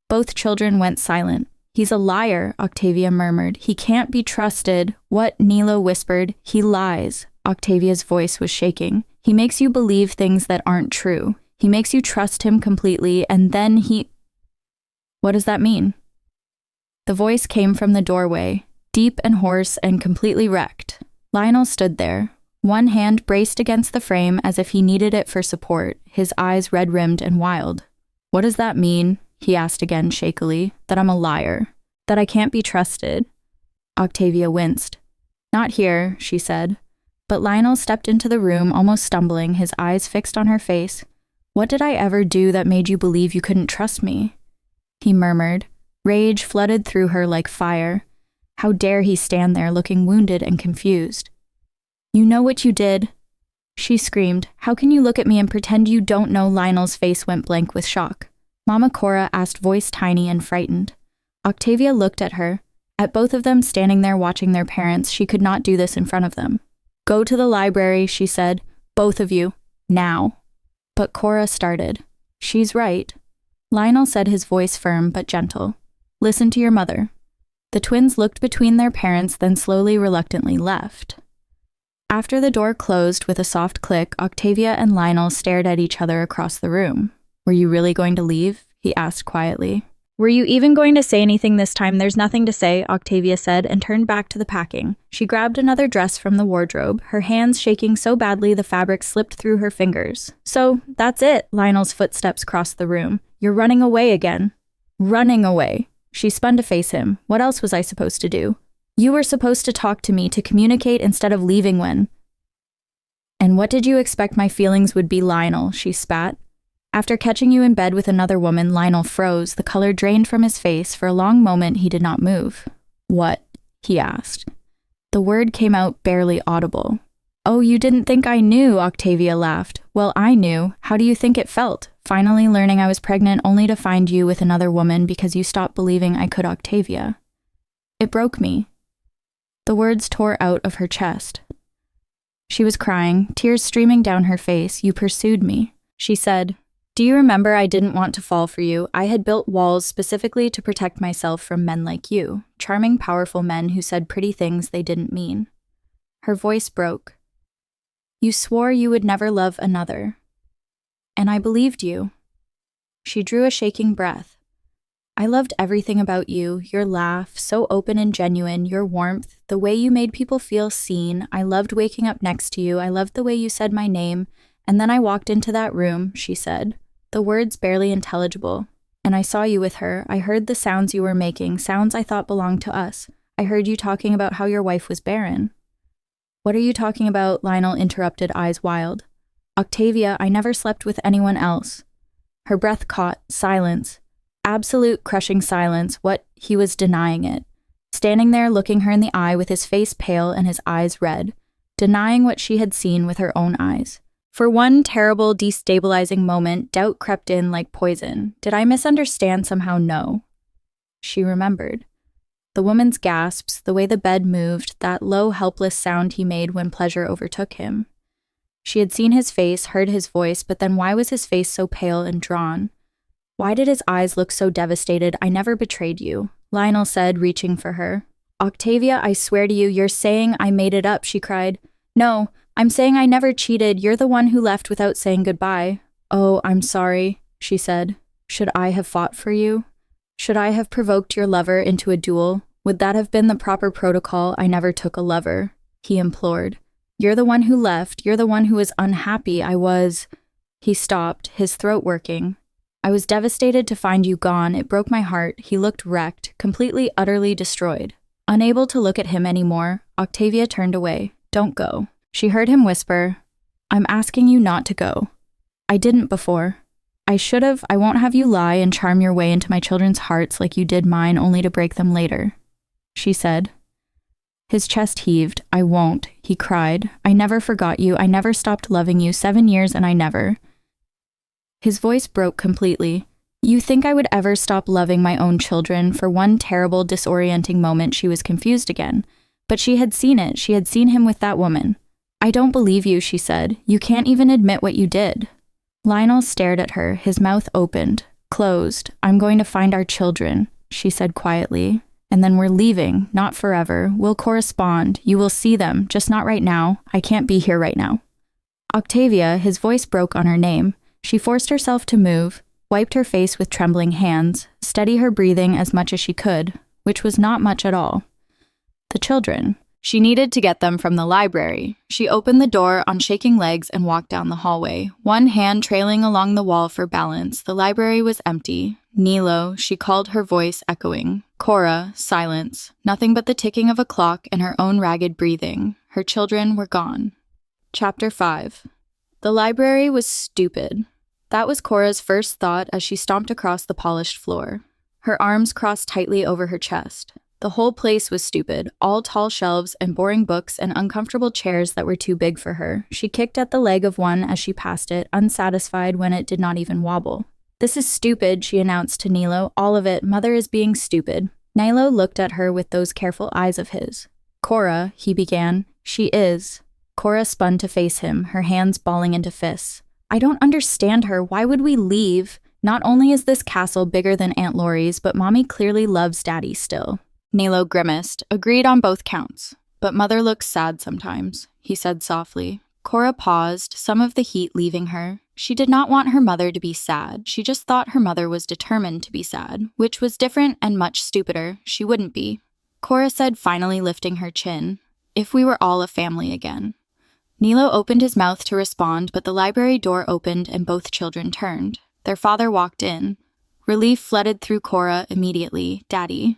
Both children went silent. He's a liar, Octavia murmured. He can't be trusted. What? Nilo whispered. He lies, Octavia's voice was shaking. He makes you believe things that aren't true. He makes you trust him completely, and then he... What does that mean? The voice came from the doorway, deep and hoarse and completely wrecked. Lionel stood there, one hand braced against the frame as if he needed it for support, his eyes red-rimmed and wild. What does that mean? He asked again shakily. That I'm a liar. That I can't be trusted. Octavia winced. Not here, she said. But Lionel stepped into the room, almost stumbling, his eyes fixed on her face. What did I ever do that made you believe you couldn't trust me? He murmured. Rage flooded through her like fire. How dare he stand there looking wounded and confused? You know what you did? She screamed. How can you look at me and pretend you don't know? Lionel's face went blank with shock. Mama Cora asked, voice tiny and frightened. Octavia looked at her. At both of them standing there watching their parents, she could not do this in front of them. Go to the library, she said. Both of you. Now. But Cora started. She's right. Lionel said, his voice firm but gentle. Listen to your mother. The twins looked between their parents, then slowly, reluctantly left. After the door closed with a soft click, Octavia and Lionel stared at each other across the room. Were you really going to leave? He asked quietly. Were you even going to say anything this time? There's nothing to say, Octavia said, and turned back to the packing. She grabbed another dress from the wardrobe, her hands shaking so badly the fabric slipped through her fingers. So, that's it, Lionel's footsteps crossed the room. You're running away again. Running away. She spun to face him. What else was I supposed to do? You were supposed to talk to me, to communicate instead of leaving when... And what did you expect my feelings would be, Lionel? She spat. After catching you in bed with another woman, Lionel froze, the color drained from his face. For a long moment, he did not move. What? He asked. The word came out barely audible. Oh, you didn't think I knew, Octavia laughed. Well, I knew. How do you think it felt? Finally learning I was pregnant only to find you with another woman because you stopped believing I could, Octavia. It broke me. The words tore out of her chest. She was crying, tears streaming down her face. You pursued me. She said, do you remember I didn't want to fall for you? I had built walls specifically to protect myself from men like you, charming, powerful men who said pretty things they didn't mean. Her voice broke. You swore you would never love another. And I believed you. She drew a shaking breath. I loved everything about you, your laugh, so open and genuine, your warmth, the way you made people feel seen. I loved waking up next to you. I loved the way you said my name. And then I walked into that room, she said, the words barely intelligible. And I saw you with her. I heard the sounds you were making, sounds I thought belonged to us. I heard you talking about how your wife was barren. What are you talking about? Lionel interrupted, eyes wild. Octavia, I never slept with anyone else. Her breath caught. Silence. Absolute crushing silence. What? He was denying it. Standing there looking her in the eye with his face pale and his eyes red. Denying what she had seen with her own eyes. For one terrible, destabilizing moment, doubt crept in like poison. Did I misunderstand somehow? No. She remembered. The woman's gasps, the way the bed moved, that low, helpless sound he made when pleasure overtook him. She had seen his face, heard his voice, but then why was his face so pale and drawn? Why did his eyes look so devastated? I never betrayed you, Lionel said, reaching for her. Octavia, I swear to you, you're saying I made it up, she cried. No, I'm saying I never cheated. You're the one who left without saying goodbye. Oh, I'm sorry, she said. Should I have fought for you? Should I have provoked your lover into a duel? Would that have been the proper protocol? I never took a lover, he implored. You're the one who left. You're the one who was unhappy. I was... He stopped, his throat working. I was devastated to find you gone. It broke my heart. He looked wrecked, completely, utterly destroyed. Unable to look at him anymore, Octavia turned away. Don't go. She heard him whisper, I'm asking you not to go. I didn't before. I should have. I won't have you lie and charm your way into my children's hearts like you did mine only to break them later, she said. His chest heaved. I won't, he cried. I never forgot you. I never stopped loving you. 7 years and I never. His voice broke completely. You think I would ever stop loving my own children? For one terrible, disorienting moment, she was confused again. But she had seen it. She had seen him with that woman. I don't believe you, she said. You can't even admit what you did. Lionel stared at her, his mouth opened, closed. I'm going to find our children, she said quietly. And then we're leaving, not forever. We'll correspond. You will see them, just not right now. I can't be here right now. Octavia, his voice broke on her name. She forced herself to move, wiped her face with trembling hands, steady her breathing as much as she could, which was not much at all. The children. She needed to get them from the library. She opened the door on shaking legs and walked down the hallway, one hand trailing along the wall for balance. The library was empty. Nilo, she called, her voice echoing. Cora, silence. Nothing but the ticking of a clock and her own ragged breathing. Her children were gone. Chapter 5. The library was stupid. That was Cora's first thought as she stomped across the polished floor. Her arms crossed tightly over her chest. The whole place was stupid, all tall shelves and boring books and uncomfortable chairs that were too big for her. She kicked at the leg of one as she passed it, unsatisfied when it did not even wobble. "This is stupid," she announced to Nilo. "All of it. Mother is being stupid." Nilo looked at her with those careful eyes of his. "Cora," he began. "She is." Cora spun to face him, her hands balling into fists. "I don't understand her. Why would we leave? Not only is this castle bigger than Aunt Laurie's, but Mommy clearly loves Daddy still." Nilo grimaced, agreed on both counts. "But Mother looks sad sometimes," he said softly. Cora paused, some of the heat leaving her. She did not want her mother to be sad. She just thought her mother was determined to be sad, which was different and much stupider. She wouldn't be. Cora said, finally lifting her chin, "If we were all a family again." Nilo opened his mouth to respond, but the library door opened and both children turned. Their father walked in. Relief flooded through Cora immediately. "Daddy."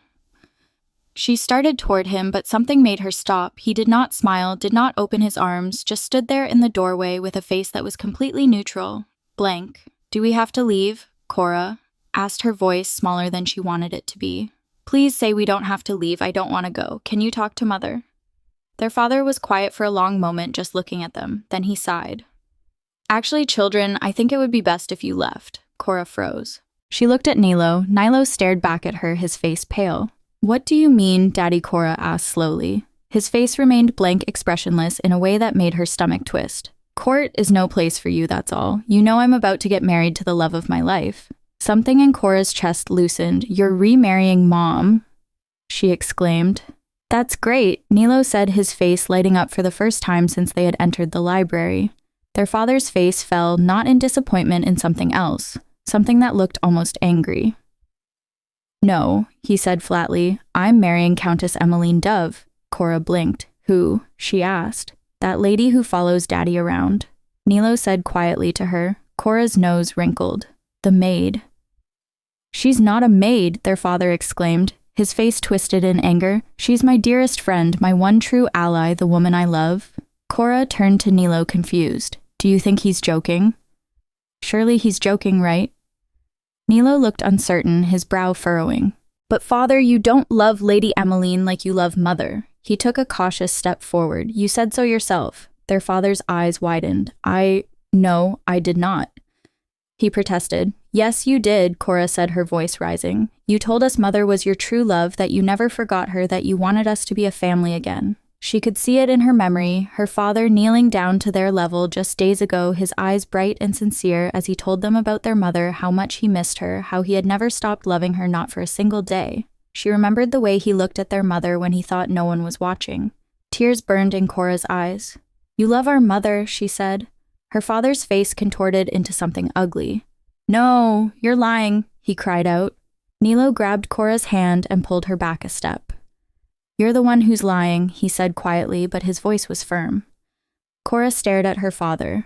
She started toward him, but something made her stop. He did not smile, did not open his arms, just stood there in the doorway with a face that was completely neutral. Blank. "Do we have to leave?" Cora asked, her voice smaller than she wanted it to be. "Please say we don't have to leave. I don't want to go. Can you talk to Mother?" Their father was quiet for a long moment, just looking at them. Then he sighed. "Actually, children, I think it would be best if you left." Cora froze. She looked at Nilo. Nilo stared back at her, his face pale. "What do you mean?" Daddy, Cora asked slowly. His face remained blank, expressionless, in a way that made her stomach twist. "Court is no place for you, that's all. You know I'm about to get married to the love of my life." Something in Cora's chest loosened. "You're remarrying Mom," she exclaimed. "That's great," Nilo said, his face lighting up for the first time since they had entered the library. Their father's face fell, not in disappointment, in something else, something that looked almost angry. "No," he said flatly. "I'm marrying Countess Emmeline Dove." Cora blinked. "Who?" she asked. "That lady who follows Daddy around." Nilo said quietly to her. Cora's nose wrinkled. "The maid." "She's not a maid," their father exclaimed, his face twisted in anger. "She's my dearest friend, my one true ally, the woman I love." Cora turned to Nilo confused. "Do you think he's joking?" "Surely he's joking, right?" Nilo looked uncertain, his brow furrowing. "But father, you don't love Lady Emmeline like you love Mother." He took a cautious step forward. "You said so yourself." Their father's eyes widened. No, I did not." He protested. "Yes, you did," Cora said, her voice rising. "You told us Mother was your true love, that you never forgot her, that you wanted us to be a family again." She could see it in her memory, her father kneeling down to their level just days ago, his eyes bright and sincere as he told them about their mother, how much he missed her, how he had never stopped loving her, not for a single day. She remembered the way he looked at their mother when he thought no one was watching. Tears burned in Cora's eyes. "You love our mother," she said. Her father's face contorted into something ugly. "No, you're lying," he cried out. Nilo grabbed Cora's hand and pulled her back a step. "You're the one who's lying," he said quietly, but his voice was firm. Cora stared at her father.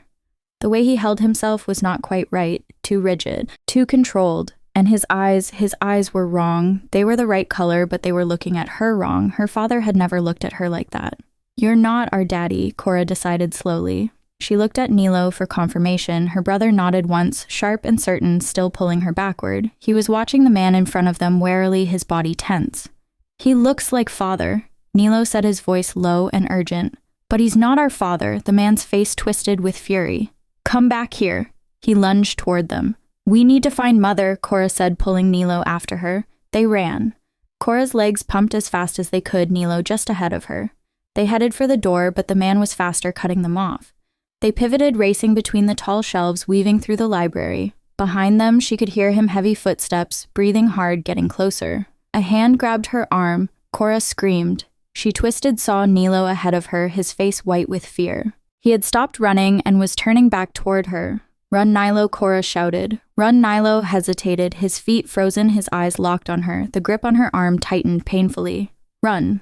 The way he held himself was not quite right, too rigid, too controlled, and his eyes were wrong. They were the right color, but they were looking at her wrong. Her father had never looked at her like that. "You're not our daddy," Cora decided slowly. She looked at Nilo for confirmation. Her brother nodded once, sharp and certain, still pulling her backward. He was watching the man in front of them warily, his body tense. "He looks like father," Nilo said, his voice low and urgent. "But he's not our father." The man's face twisted with fury. "Come back here." He lunged toward them. "We need to find Mother," Cora said, pulling Nilo after her. They ran. Cora's legs pumped as fast as they could, Nilo just ahead of her. They headed for the door, but the man was faster, cutting them off. They pivoted, racing between the tall shelves, weaving through the library. Behind them, she could hear him heavy footsteps, breathing hard, getting closer. A hand grabbed her arm. Cora screamed. She twisted, saw Nilo ahead of her, his face white with fear. He had stopped running and was turning back toward her. "Run, Nilo," Cora shouted. "Run." Nilo hesitated, his feet frozen, his eyes locked on her. The grip on her arm tightened painfully. "Run."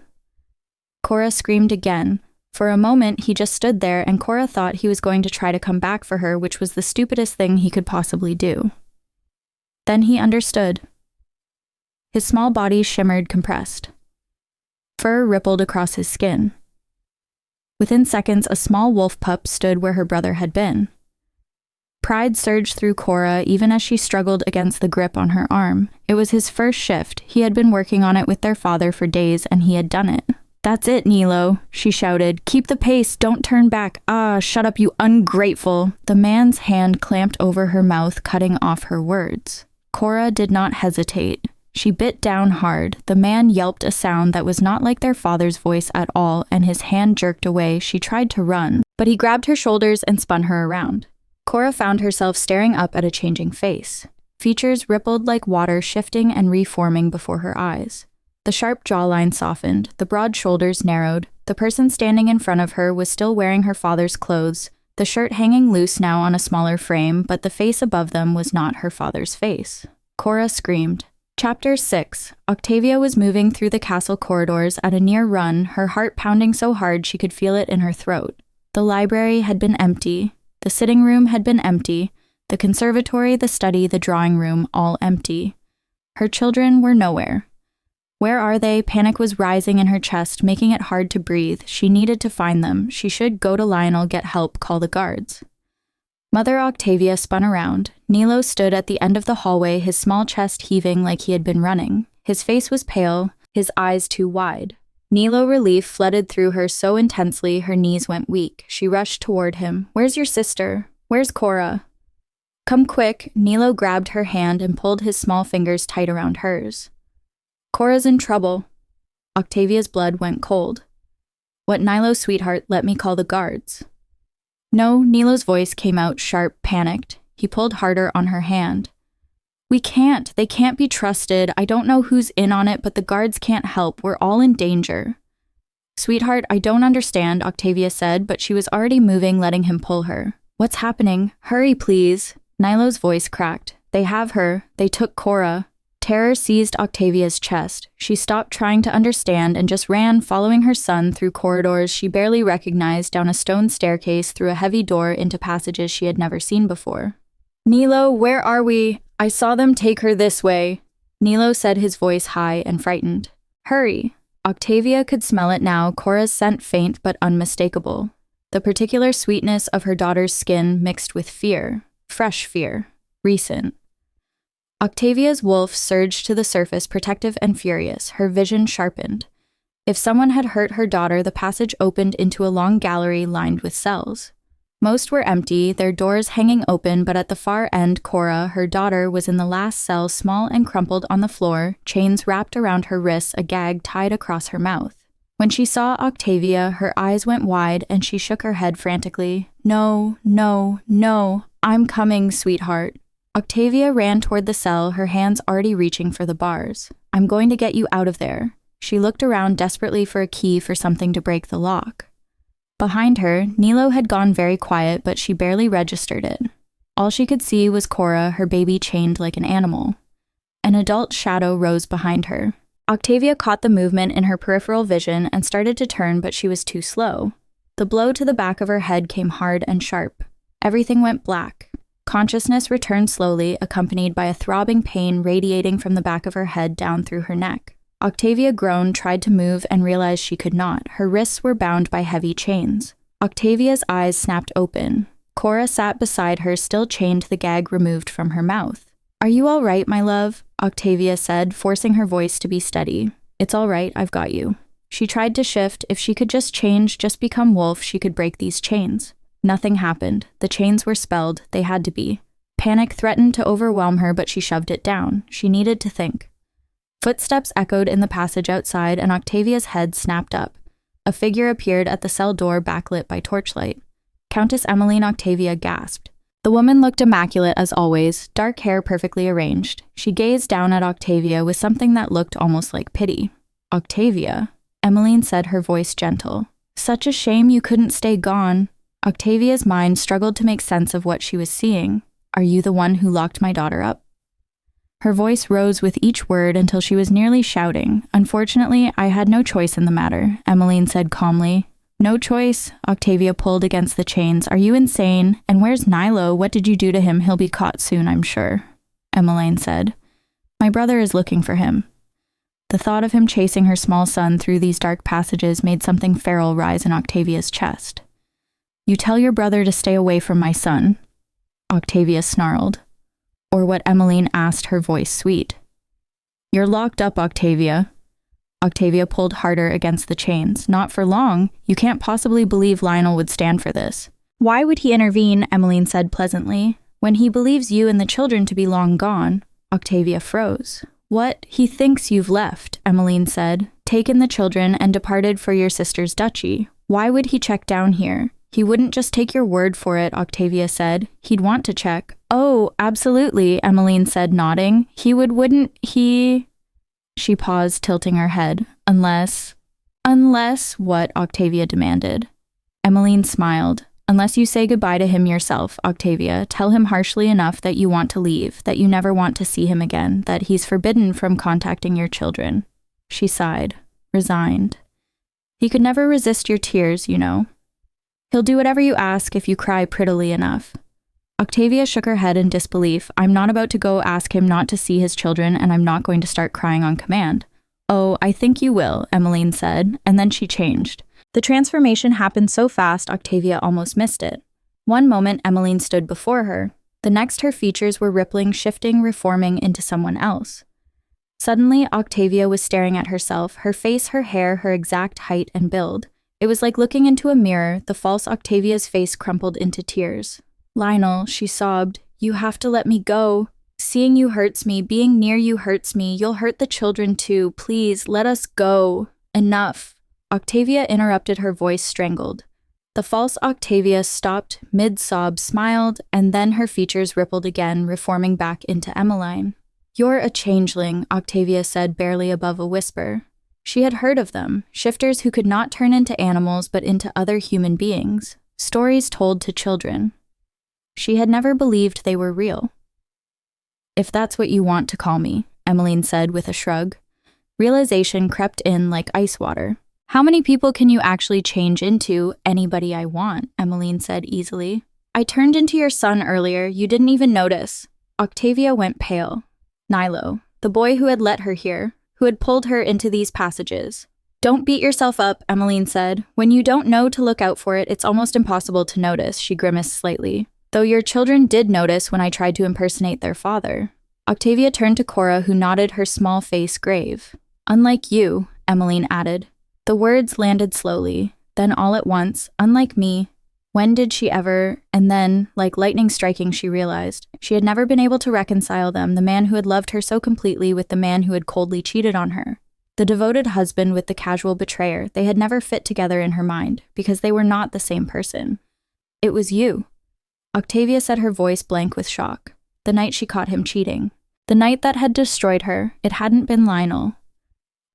Cora screamed again. For a moment, he just stood there, and Cora thought he was going to try to come back for her, which was the stupidest thing he could possibly do. Then he understood. His small body shimmered, compressed. Fur rippled across his skin. Within seconds, a small wolf pup stood where her brother had been. Pride surged through Cora even as she struggled against the grip on her arm. It was his first shift. He had been working on it with their father for days, and he had done it. "That's it, Nilo," she shouted. "Keep the pace, don't turn back. Ah, shut up, you ungrateful." The man's hand clamped over her mouth, cutting off her words. Cora did not hesitate. She bit down hard. The man yelped a sound that was not like their father's voice at all, and his hand jerked away. She tried to run, but he grabbed her shoulders and spun her around. Cora found herself staring up at a changing face. Features rippled like water, shifting and reforming before her eyes. The sharp jawline softened, the broad shoulders narrowed. The person standing in front of her was still wearing her father's clothes, the shirt hanging loose now on a smaller frame, but the face above them was not her father's face. Cora screamed. Chapter 6. Octavia was moving through the castle corridors at a near run, her heart pounding so hard she could feel it in her throat. The library had been empty. The sitting room had been empty. The conservatory, the study, the drawing room, all empty. Her children were nowhere. Where are they? Panic was rising in her chest, making it hard to breathe. She needed to find them. She should go to Lionel, get help, call the guards. Mother Octavia spun around. Nilo stood at the end of the hallway, his small chest heaving like he had been running. His face was pale, his eyes too wide. Nilo relief flooded through her so intensely her knees went weak. She rushed toward him. "Where's your sister? Where's Cora?" "Come quick." Nilo grabbed her hand and pulled his small fingers tight around hers. "Cora's in trouble." Octavia's blood went cold. "What, Nilo, sweetheart, let me call the guards." "No," Nilo's voice came out sharp, panicked. He pulled harder on her hand. "We can't. They can't be trusted. I don't know who's in on it, but the guards can't help. We're all in danger." "Sweetheart, I don't understand," Octavia said, but she was already moving, letting him pull her. "What's happening? Hurry, please." Nilo's voice cracked. "They have her. They took Cora." Terror seized Octavia's chest. She stopped trying to understand and just ran, following her son through corridors she barely recognized, down a stone staircase, through a heavy door into passages she had never seen before. "Nilo, where are we? I saw them take her this way." Nilo said, his voice high and frightened. "Hurry." Octavia could smell it now, Cora's scent faint but unmistakable. The particular sweetness of her daughter's skin mixed with fear. Fresh fear. Recent. Octavia's wolf surged to the surface, protective and furious, her vision sharpened. If someone had hurt her daughter, the passage opened into a long gallery lined with cells. Most were empty, their doors hanging open, but at the far end, Cora, her daughter, was in the last cell, small and crumpled on the floor, chains wrapped around her wrists, a gag tied across her mouth. When she saw Octavia, her eyes went wide, and she shook her head frantically. "No, no, no, I'm coming, sweetheart." Octavia ran toward the cell, her hands already reaching for the bars. "I'm going to get you out of there." She looked around desperately for a key, for something to break the lock. Behind her, Nilo had gone very quiet, but she barely registered it. All she could see was Cora, her baby chained like an animal. An adult shadow rose behind her. Octavia caught the movement in her peripheral vision and started to turn, but she was too slow. The blow to the back of her head came hard and sharp. Everything went black. Consciousness returned slowly, accompanied by a throbbing pain radiating from the back of her head down through her neck. Octavia groaned, tried to move, and realized she could not. Her wrists were bound by heavy chains. Octavia's eyes snapped open. Cora sat beside her, still chained, the gag removed from her mouth. "Are you all right, my love?" Octavia said, forcing her voice to be steady. "It's all right, I've got you." She tried to shift. If she could just change, just become wolf, she could break these chains. Nothing happened. The chains were spelled. They had to be. Panic threatened to overwhelm her, but she shoved it down. She needed to think. Footsteps echoed in the passage outside, and Octavia's head snapped up. A figure appeared at the cell door, backlit by torchlight. Countess Emmeline. Octavia gasped. The woman looked immaculate as always, dark hair perfectly arranged. She gazed down at Octavia with something that looked almost like pity. "Octavia," Emmeline said, her voice gentle. "Such a shame you couldn't stay gone." Octavia's mind struggled to make sense of what she was seeing. "Are you the one who locked my daughter up?" Her voice rose with each word until she was nearly shouting. "Unfortunately, I had no choice in the matter," Emmeline said calmly. "No choice?" Octavia pulled against the chains. "Are you insane? And where's Nilo? What did you do to him? He'll be caught soon, I'm sure," Emmeline said. "My brother is looking for him." The thought of him chasing her small son through these dark passages made something feral rise in Octavia's chest. "You tell your brother to stay away from my son," Octavia snarled. Or what Emmeline asked, her voice sweet. "You're locked up, Octavia." Octavia pulled harder against the chains. "Not for long. You can't possibly believe Lionel would stand for this." "Why would he intervene?" Emmeline said pleasantly. "When he believes you and the children to be long gone." Octavia froze. "What? He thinks you've left," Emmeline said, "taken the children and departed for your sister's duchy. Why would he check down here?" "He wouldn't just take your word for it," Octavia said. "He'd want to check." "Oh, absolutely," Emmeline said, nodding. Wouldn't he? She paused, tilting her head. Unless what?" Octavia demanded. Emmeline smiled. "Unless you say goodbye to him yourself, Octavia. Tell him harshly enough that you want to leave, that you never want to see him again, that he's forbidden from contacting your children." She sighed, resigned. "He could never resist your tears, you know. He'll do whatever you ask if you cry prettily enough." Octavia shook her head in disbelief. "I'm not about to go ask him not to see his children, and I'm not going to start crying on command." "Oh, I think you will," Emmeline said, and then she changed. The transformation happened so fast Octavia almost missed it. One moment Emmeline stood before her. The next her features were rippling, shifting, reforming into someone else. Suddenly Octavia was staring at herself, her face, her hair, her exact height and build. It was like looking into a mirror. The false Octavia's face crumpled into tears. "Lionel," she sobbed, "you have to let me go. Seeing you hurts me. Being near you hurts me. You'll hurt the children too. Please, let us go. Enough." Octavia interrupted, her voice strangled. The false Octavia stopped mid-sob, smiled, and then her features rippled again, reforming back into Emmeline. "You're a changeling," Octavia said, barely above a whisper. She had heard of them, shifters who could not turn into animals but into other human beings, stories told to children. She had never believed they were real. "If that's what you want to call me," Emmeline said with a shrug. Realization crept in like ice water. "How many people can you actually change into?" "Anybody I want," Emmeline said easily. "I turned into your son earlier. You didn't even notice." Octavia went pale. Nilo, the boy who had let her here, who had pulled her into these passages. "Don't beat yourself up," Emmeline said. "When you don't know to look out for it, it's almost impossible to notice," she grimaced slightly. "Though your children did notice when I tried to impersonate their father." Octavia turned to Cora, who nodded, her small face grave. "Unlike you," Emmeline added. The words landed slowly. Then all at once, "Unlike me." When did she ever? And then, like lightning striking, she realized. She had never been able to reconcile them, the man who had loved her so completely with the man who had coldly cheated on her. The devoted husband with the casual betrayer. They had never fit together in her mind, because they were not the same person. "It was you." Octavia said, her voice blank with shock. The night she caught him cheating. The night that had destroyed her. It hadn't been Lionel.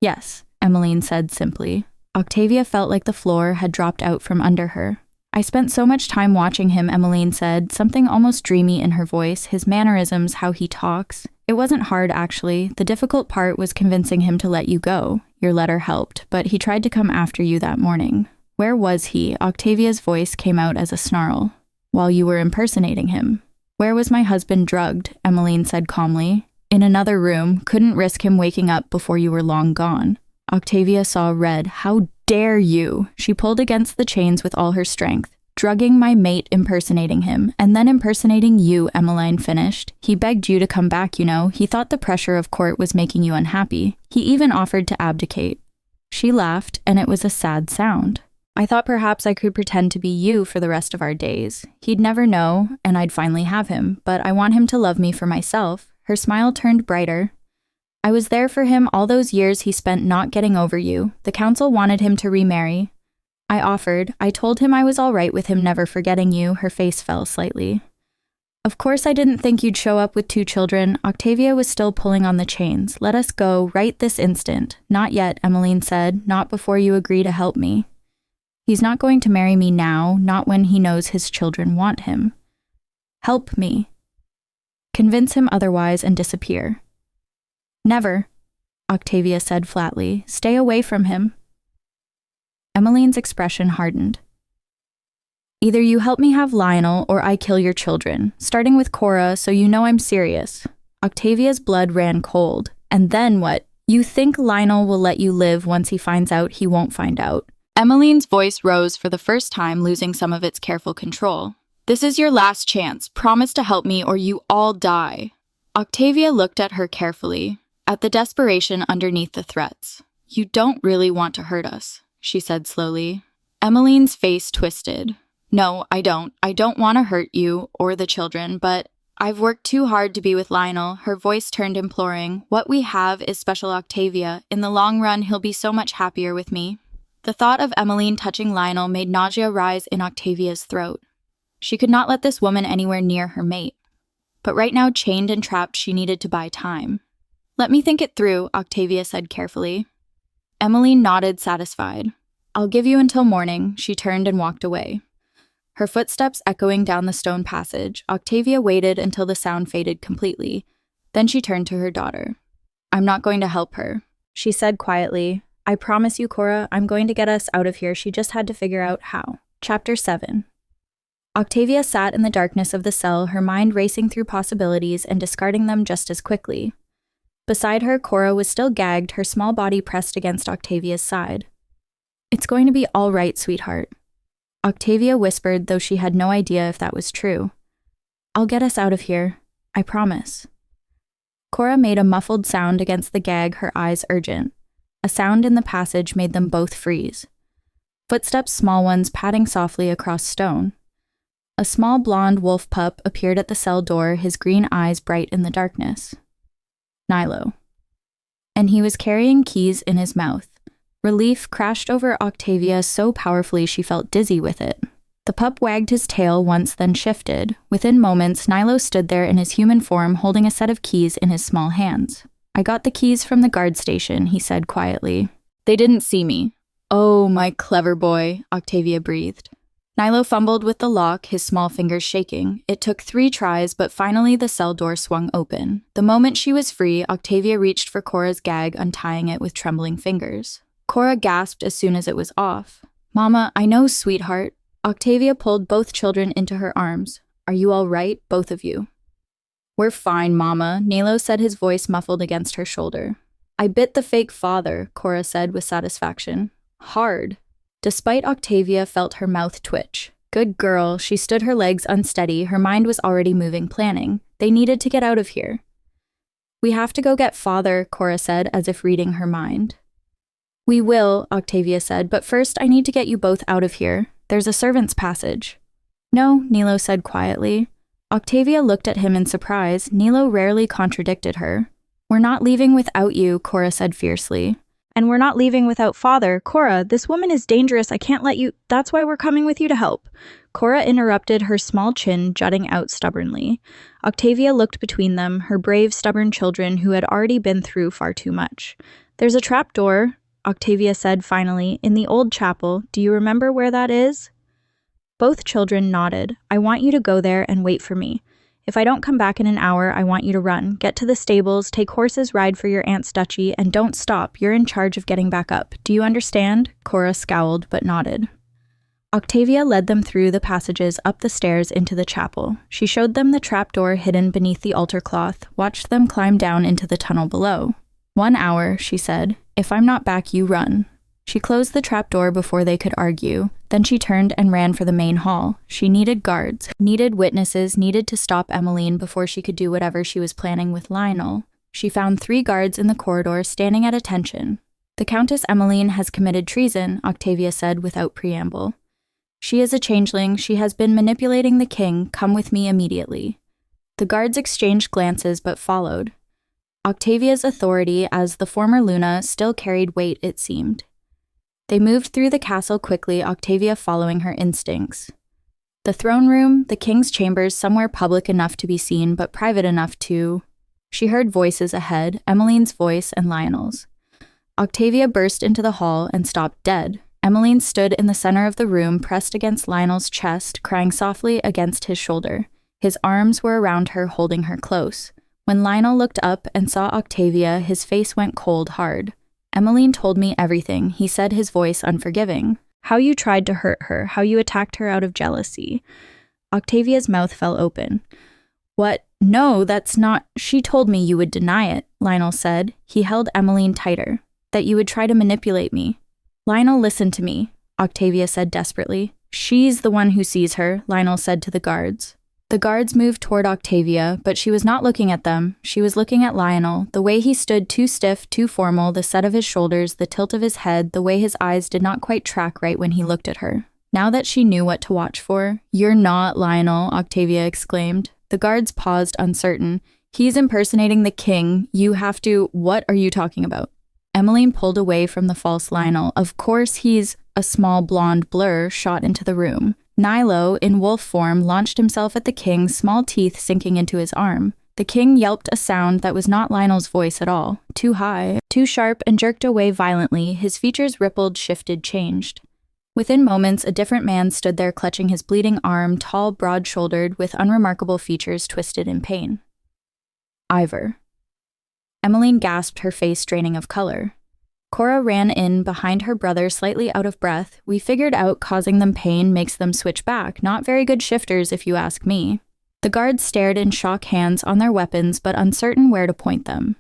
"Yes," Emmeline said simply. Octavia felt like the floor had dropped out from under her. "I spent so much time watching him," Emmeline said, something almost dreamy in her voice, his mannerisms, how he talks. "It wasn't hard, actually. The difficult part was convincing him to let you go. Your letter helped, but he tried to come after you that morning." "Where was he?" Octavia's voice came out as a snarl. "While you were impersonating him." "Where was my husband drugged?" Emmeline said calmly. "In another room. Couldn't risk him waking up before you were long gone." Octavia saw red. "How dare you?" She pulled against the chains with all her strength. "Drugging my mate, impersonating him, and then impersonating you," Emmeline finished. "He begged you to come back, you know. He thought the pressure of court was making you unhappy. He even offered to abdicate." She laughed, and it was a sad sound. "I thought perhaps I could pretend to be you for the rest of our days. He'd never know, and I'd finally have him, but I want him to love me for myself." Her smile turned brighter. "I was there for him all those years he spent not getting over you. The council wanted him to remarry. I offered. I told him I was all right with him never forgetting you." Her face fell slightly. Of course I didn't think you'd show up with 2 children. Octavia was still pulling on the chains. Let us go, right this instant. Not yet, Emmeline said, not before you agree to help me. He's not going to marry me now, not when he knows his children want him. Help me. Convince him otherwise and disappear. Never, Octavia said flatly. Stay away from him. Emmeline's expression hardened. Either you help me have Lionel or I kill your children, starting with Cora, so you know I'm serious. Octavia's blood ran cold. And then what? You think Lionel will let you live once he finds out he won't find out? Emmeline's voice rose for the first time, losing some of its careful control. This is your last chance. Promise to help me or you all die. Octavia looked at her carefully, at the desperation underneath the threats. You don't really want to hurt us, she said slowly. Emmeline's face twisted. No, I don't. I don't want to hurt you or the children, but I've worked too hard to be with Lionel. Her voice turned imploring. What we have is special Octavia. In the long run, he'll be so much happier with me. The thought of Emmeline touching Lionel made nausea rise in Octavia's throat. She could not let this woman anywhere near her mate. But right now, chained and trapped, she needed to buy time. Let me think it through, Octavia said carefully. Emmeline nodded, satisfied. I'll give you until morning. She turned and walked away. Her footsteps echoing down the stone passage, Octavia waited until the sound faded completely. Then she turned to her daughter. I'm not going to help her, she said quietly. I promise you, Cora, I'm going to get us out of here. She just had to figure out how. Chapter 7. Octavia sat in the darkness of the cell, her mind racing through possibilities and discarding them just as quickly. Beside her, Cora was still gagged, her small body pressed against Octavia's side. It's going to be all right, sweetheart, Octavia whispered, though she had no idea if that was true. I'll get us out of here. I promise. Cora made a muffled sound against the gag, her eyes urgent. A sound in the passage made them both freeze. Footsteps, small ones, padding softly across stone. A small blonde wolf pup appeared at the cell door, his green eyes bright in the darkness. Nilo. And he was carrying keys in his mouth. Relief crashed over Octavia so powerfully she felt dizzy with it. The pup wagged his tail once, then shifted. Within moments, Nilo stood there in his human form, holding a set of keys in his small hands. I got the keys from the guard station, he said quietly. They didn't see me. Oh, my clever boy, Octavia breathed. Nilo fumbled with the lock, his small fingers shaking. It took 3 tries, but finally the cell door swung open. The moment she was free, Octavia reached for Cora's gag, untying it with trembling fingers. Cora gasped as soon as it was off. Mama, I know, sweetheart. Octavia pulled both children into her arms. Are you all right, both of you? We're fine, Mama, Nilo said, his voice muffled against her shoulder. I bit the fake father, Cora said with satisfaction. Hard. Despite Octavia felt her mouth twitch. Good girl, she stood her legs unsteady, her mind was already moving, planning. They needed to get out of here. We have to go get father, Cora said, as if reading her mind. We will, Octavia said, but first I need to get you both out of here. There's a servant's passage. No, Nilo said quietly. Octavia looked at him in surprise. Nilo rarely contradicted her. We're not leaving without you, Cora said fiercely. And we're not leaving without father. Cora, this woman is dangerous. I can't let you. That's why we're coming with you to help. Cora interrupted, her small chin jutting out stubbornly. Octavia looked between them, her brave, stubborn children who had already been through far too much. There's a trap door, Octavia said finally, in the old chapel. Do you remember where that is? Both children nodded. I want you to go there and wait for me. If I don't come back in an hour, I want you to run. Get to the stables, take horses, ride for your aunt's duchy, and don't stop. You're in charge of getting back up. Do you understand? Cora scowled but nodded. Octavia led them through the passages up the stairs into the chapel. She showed them the trapdoor hidden beneath the altar cloth, watched them climb down into the tunnel below. 1 hour, she said. If I'm not back, you run. She closed the trapdoor before they could argue. Then she turned and ran for the main hall. She needed guards, needed witnesses, needed to stop Emmeline before she could do whatever she was planning with Lionel. She found 3 guards in the corridor, standing at attention. The Countess Emmeline has committed treason, Octavia said without preamble. She is a changeling. She has been manipulating the king. Come with me immediately. The guards exchanged glances but followed. Octavia's authority as the former Luna still carried weight, it seemed. They moved through the castle quickly, Octavia following her instincts. The throne room, the king's chambers, somewhere public enough to be seen but private enough to... She heard voices ahead, Emmeline's voice and Lionel's. Octavia burst into the hall and stopped dead. Emmeline stood in the center of the room, pressed against Lionel's chest, crying softly against his shoulder. His arms were around her, holding her close. When Lionel looked up and saw Octavia, his face went cold hard. Emmeline told me everything, he said, his voice unforgiving. How you tried to hurt her, how you attacked her out of jealousy. Octavia's mouth fell open. What? No, that's not... She told me you would deny it, Lionel said. He held Emmeline tighter. That you would try to manipulate me. Lionel, listen to me, Octavia said desperately. She's the one who sees her, Lionel said to the guards. The guards moved toward Octavia, but she was not looking at them. She was looking at Lionel, the way he stood too stiff, too formal, the set of his shoulders, the tilt of his head, the way his eyes did not quite track right when he looked at her. Now that she knew what to watch for, "You're not Lionel," Octavia exclaimed. The guards paused, uncertain. "He's impersonating the king. You have to... What are you talking about?" Emmeline pulled away from the false Lionel. Of course he's... A small blonde blur shot into the room. Nilo, in wolf form, launched himself at the king, small teeth sinking into his arm. The king yelped a sound that was not Lionel's voice at all. Too high, too sharp, and jerked away violently. His features rippled, shifted, changed. Within moments, a different man stood there clutching his bleeding arm, tall, broad-shouldered, with unremarkable features twisted in pain. Iver. Emmeline gasped, her face draining of color. Cora ran in behind her brother, slightly out of breath. We figured out causing them pain makes them switch back. Not very good shifters, if you ask me. The guards stared in shock, hands on their weapons, but uncertain where to point them.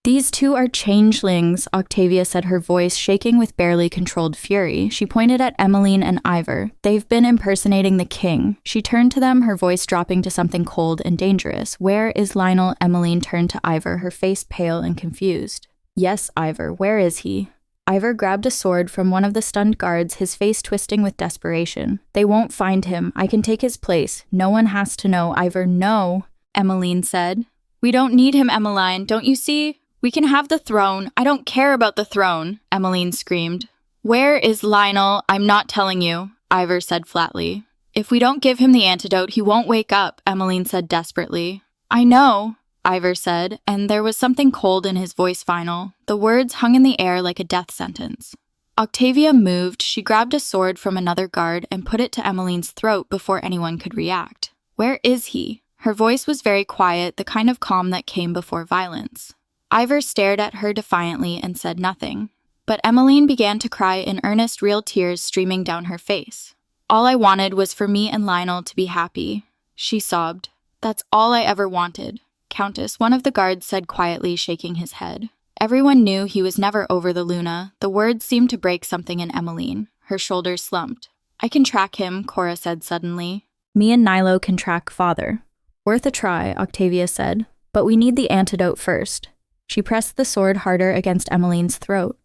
These two are changelings, Octavia said, her voice shaking with barely controlled fury. She pointed at Emmeline and Iver. They've been impersonating the king. She turned to them, her voice dropping to something cold and dangerous. Where is Lionel? Emmeline turned to Iver, her face pale and confused. Yes, Iver, where is he? Iver grabbed a sword from one of the stunned guards, his face twisting with desperation. They won't find him. I can take his place. No one has to know. Iver, no, Emmeline said. We don't need him, Emmeline. Don't you see? We can have the throne. I don't care about the throne, Emmeline screamed. Where is Lionel? I'm not telling you, Iver said flatly. If we don't give him the antidote, he won't wake up, Emmeline said desperately. I know, Iver said, and there was something cold in his voice final. The words hung in the air like a death sentence. Octavia moved. She grabbed a sword from another guard and put it to Emmeline's throat before anyone could react. Where is he? Her voice was very quiet, the kind of calm that came before violence. Iver stared at her defiantly and said nothing. But Emmeline began to cry in earnest, real tears streaming down her face. All I wanted was for me and Lionel to be happy, she sobbed. That's all I ever wanted. Countess, one of the guards said quietly, shaking his head. Everyone knew he was never over the Luna. The words seemed to break something in Emmeline. Her shoulders slumped. I can track him, Cora said suddenly. Me and Nilo can track father. Worth a try, Octavia said. But we need the antidote first. She pressed the sword harder against Emmeline's throat.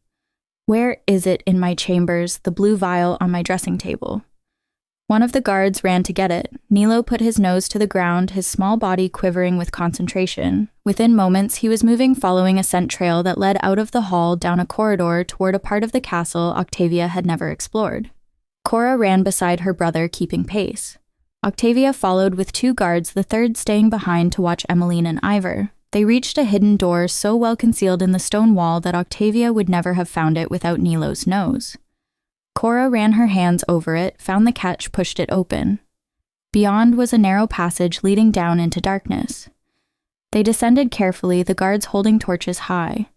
Where is it in my chambers, the blue vial on my dressing table? One of the guards ran to get it. Nilo put his nose to the ground, his small body quivering with concentration. Within moments, he was moving following a scent trail that led out of the hall down a corridor toward a part of the castle Octavia had never explored. Cora ran beside her brother, keeping pace. Octavia followed with two guards, the third staying behind to watch Emmeline and Iver. They reached a hidden door so well concealed in the stone wall that Octavia would never have found it without Nilo's nose. Cora ran her hands over it, found the catch, pushed it open. Beyond was a narrow passage leading down into darkness. They descended carefully, the guards holding torches high.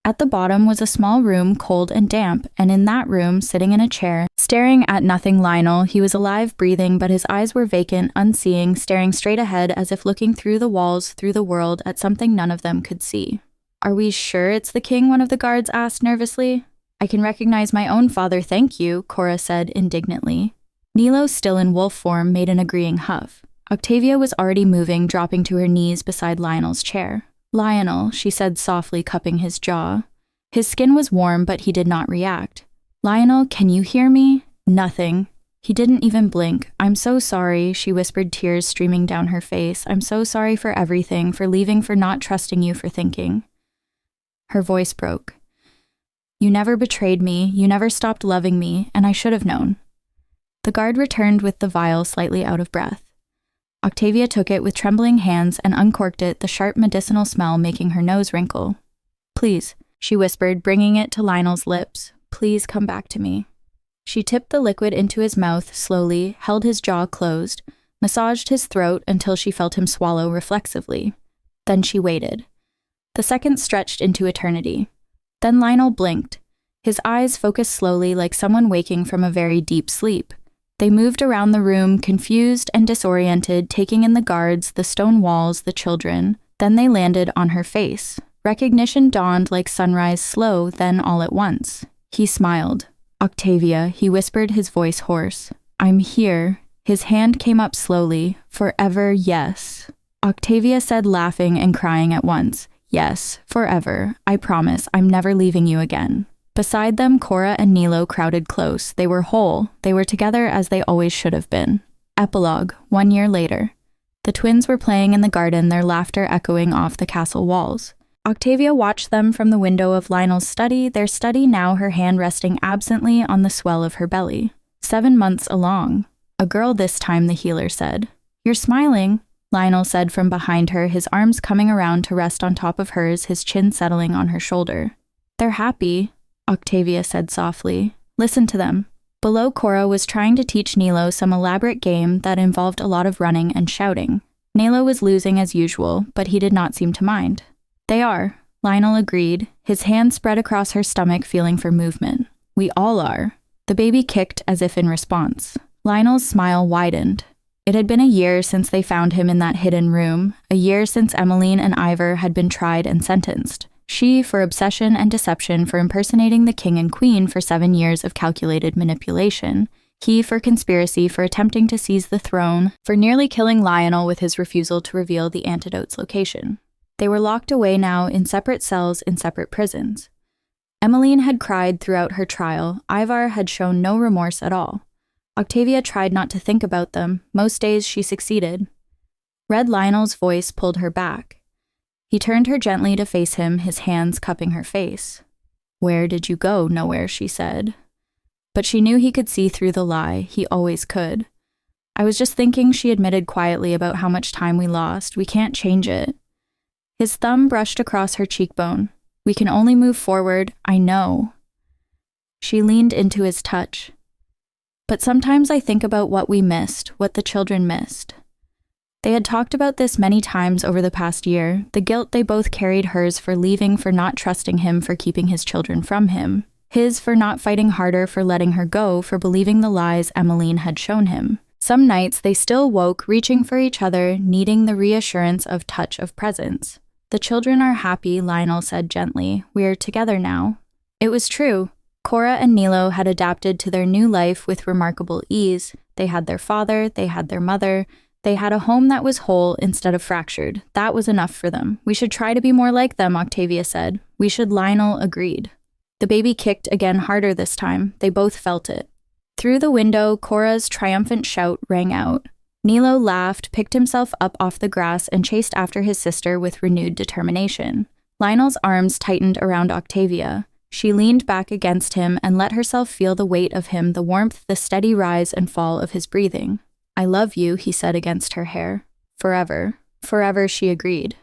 At the bottom was a small room, cold and damp, and in that room, sitting in a chair, staring at nothing Lionel, he was alive, breathing, but his eyes were vacant, unseeing, staring straight ahead as if looking through the walls, through the world, at something none of them could see. Are we sure it's the king? One of the guards asked nervously. I can recognize my own father, thank you, Cora said indignantly. Nilo, still in wolf form, made an agreeing huff. Octavia was already moving, dropping to her knees beside Lionel's chair. Lionel, she said softly, cupping his jaw. His skin was warm, but he did not react. Lionel, can you hear me? Nothing. He didn't even blink. I'm so sorry, she whispered, tears streaming down her face. I'm so sorry for everything, for leaving, for not trusting you, for thinking. Her voice broke. You never betrayed me, you never stopped loving me, and I should have known. The guard returned with the vial slightly out of breath. Octavia took it with trembling hands and uncorked it, the sharp medicinal smell making her nose wrinkle. "Please," she whispered, bringing it to Lionel's lips. "Please come back to me." She tipped the liquid into his mouth slowly, held his jaw closed, massaged his throat until she felt him swallow reflexively. Then she waited. The seconds stretched into eternity. Then Lionel blinked. His eyes focused slowly like someone waking from a very deep sleep. They moved around the room, confused and disoriented, taking in the guards, the stone walls, the children. Then they landed on her face. Recognition dawned like sunrise, slow, then all at once. He smiled. "Octavia," he whispered, his voice hoarse. "I'm here." His hand came up slowly. "Forever, yes." Octavia said, laughing and crying at once. "Yes, forever. I promise I'm never leaving you again." Beside them, Cora and Nilo crowded close. They were whole. They were together as they always should have been. Epilogue, 1 year later. The twins were playing in the garden, their laughter echoing off the castle walls. Octavia watched them from the window of Lionel's study, their study now, her hand resting absently on the swell of her belly. 7 months along. "A girl this time," the healer said. "You're smiling," Lionel said from behind her, his arms coming around to rest on top of hers, his chin settling on her shoulder. "They're happy," Octavia said softly. "Listen to them." Below, Cora was trying to teach Nilo some elaborate game that involved a lot of running and shouting. Nilo was losing as usual, but he did not seem to mind. "They are," Lionel agreed, his hand spread across her stomach, feeling for movement. "We all are." The baby kicked as if in response. Lionel's smile widened. It had been a year since they found him in that hidden room, a year since Emmeline and Iver had been tried and sentenced. She for obsession and deception, for impersonating the king and queen, for 7 years of calculated manipulation. He for conspiracy, for attempting to seize the throne, for nearly killing Lionel with his refusal to reveal the antidote's location. They were locked away now in separate cells in separate prisons. Emmeline had cried throughout her trial. Ivar had shown no remorse at all. Octavia tried not to think about them. Most days she succeeded. Red Lionel's voice pulled her back. He turned her gently to face him, his hands cupping her face. "Where did you go?" "Nowhere," she said. But she knew he could see through the lie. He always could. "I was just thinking," she admitted quietly, "about how much time we lost. We can't change it." His thumb brushed across her cheekbone. "We can only move forward. I know." She leaned into his touch. "But sometimes I think about what we missed, what the children missed." They had talked about this many times over the past year, the guilt they both carried, hers for leaving, for not trusting him, for keeping his children from him. His for not fighting harder, for letting her go, for believing the lies Emmeline had shown him. Some nights they still woke, reaching for each other, needing the reassurance of touch, of presence. "The children are happy," Lionel said gently. "We're together now." It was true. Cora and Nilo had adapted to their new life with remarkable ease. They had their father, they had their mother. They had a home that was whole instead of fractured. That was enough for them. "We should try to be more like them," Octavia said. "We should," Lionel agreed. The baby kicked again, harder this time. They both felt it. Through the window, Cora's triumphant shout rang out. Nilo laughed, picked himself up off the grass, and chased after his sister with renewed determination. Lionel's arms tightened around Octavia. She leaned back against him and let herself feel the weight of him, the warmth, the steady rise and fall of his breathing. "I love you," he said against her hair. "Forever." "Forever," she agreed.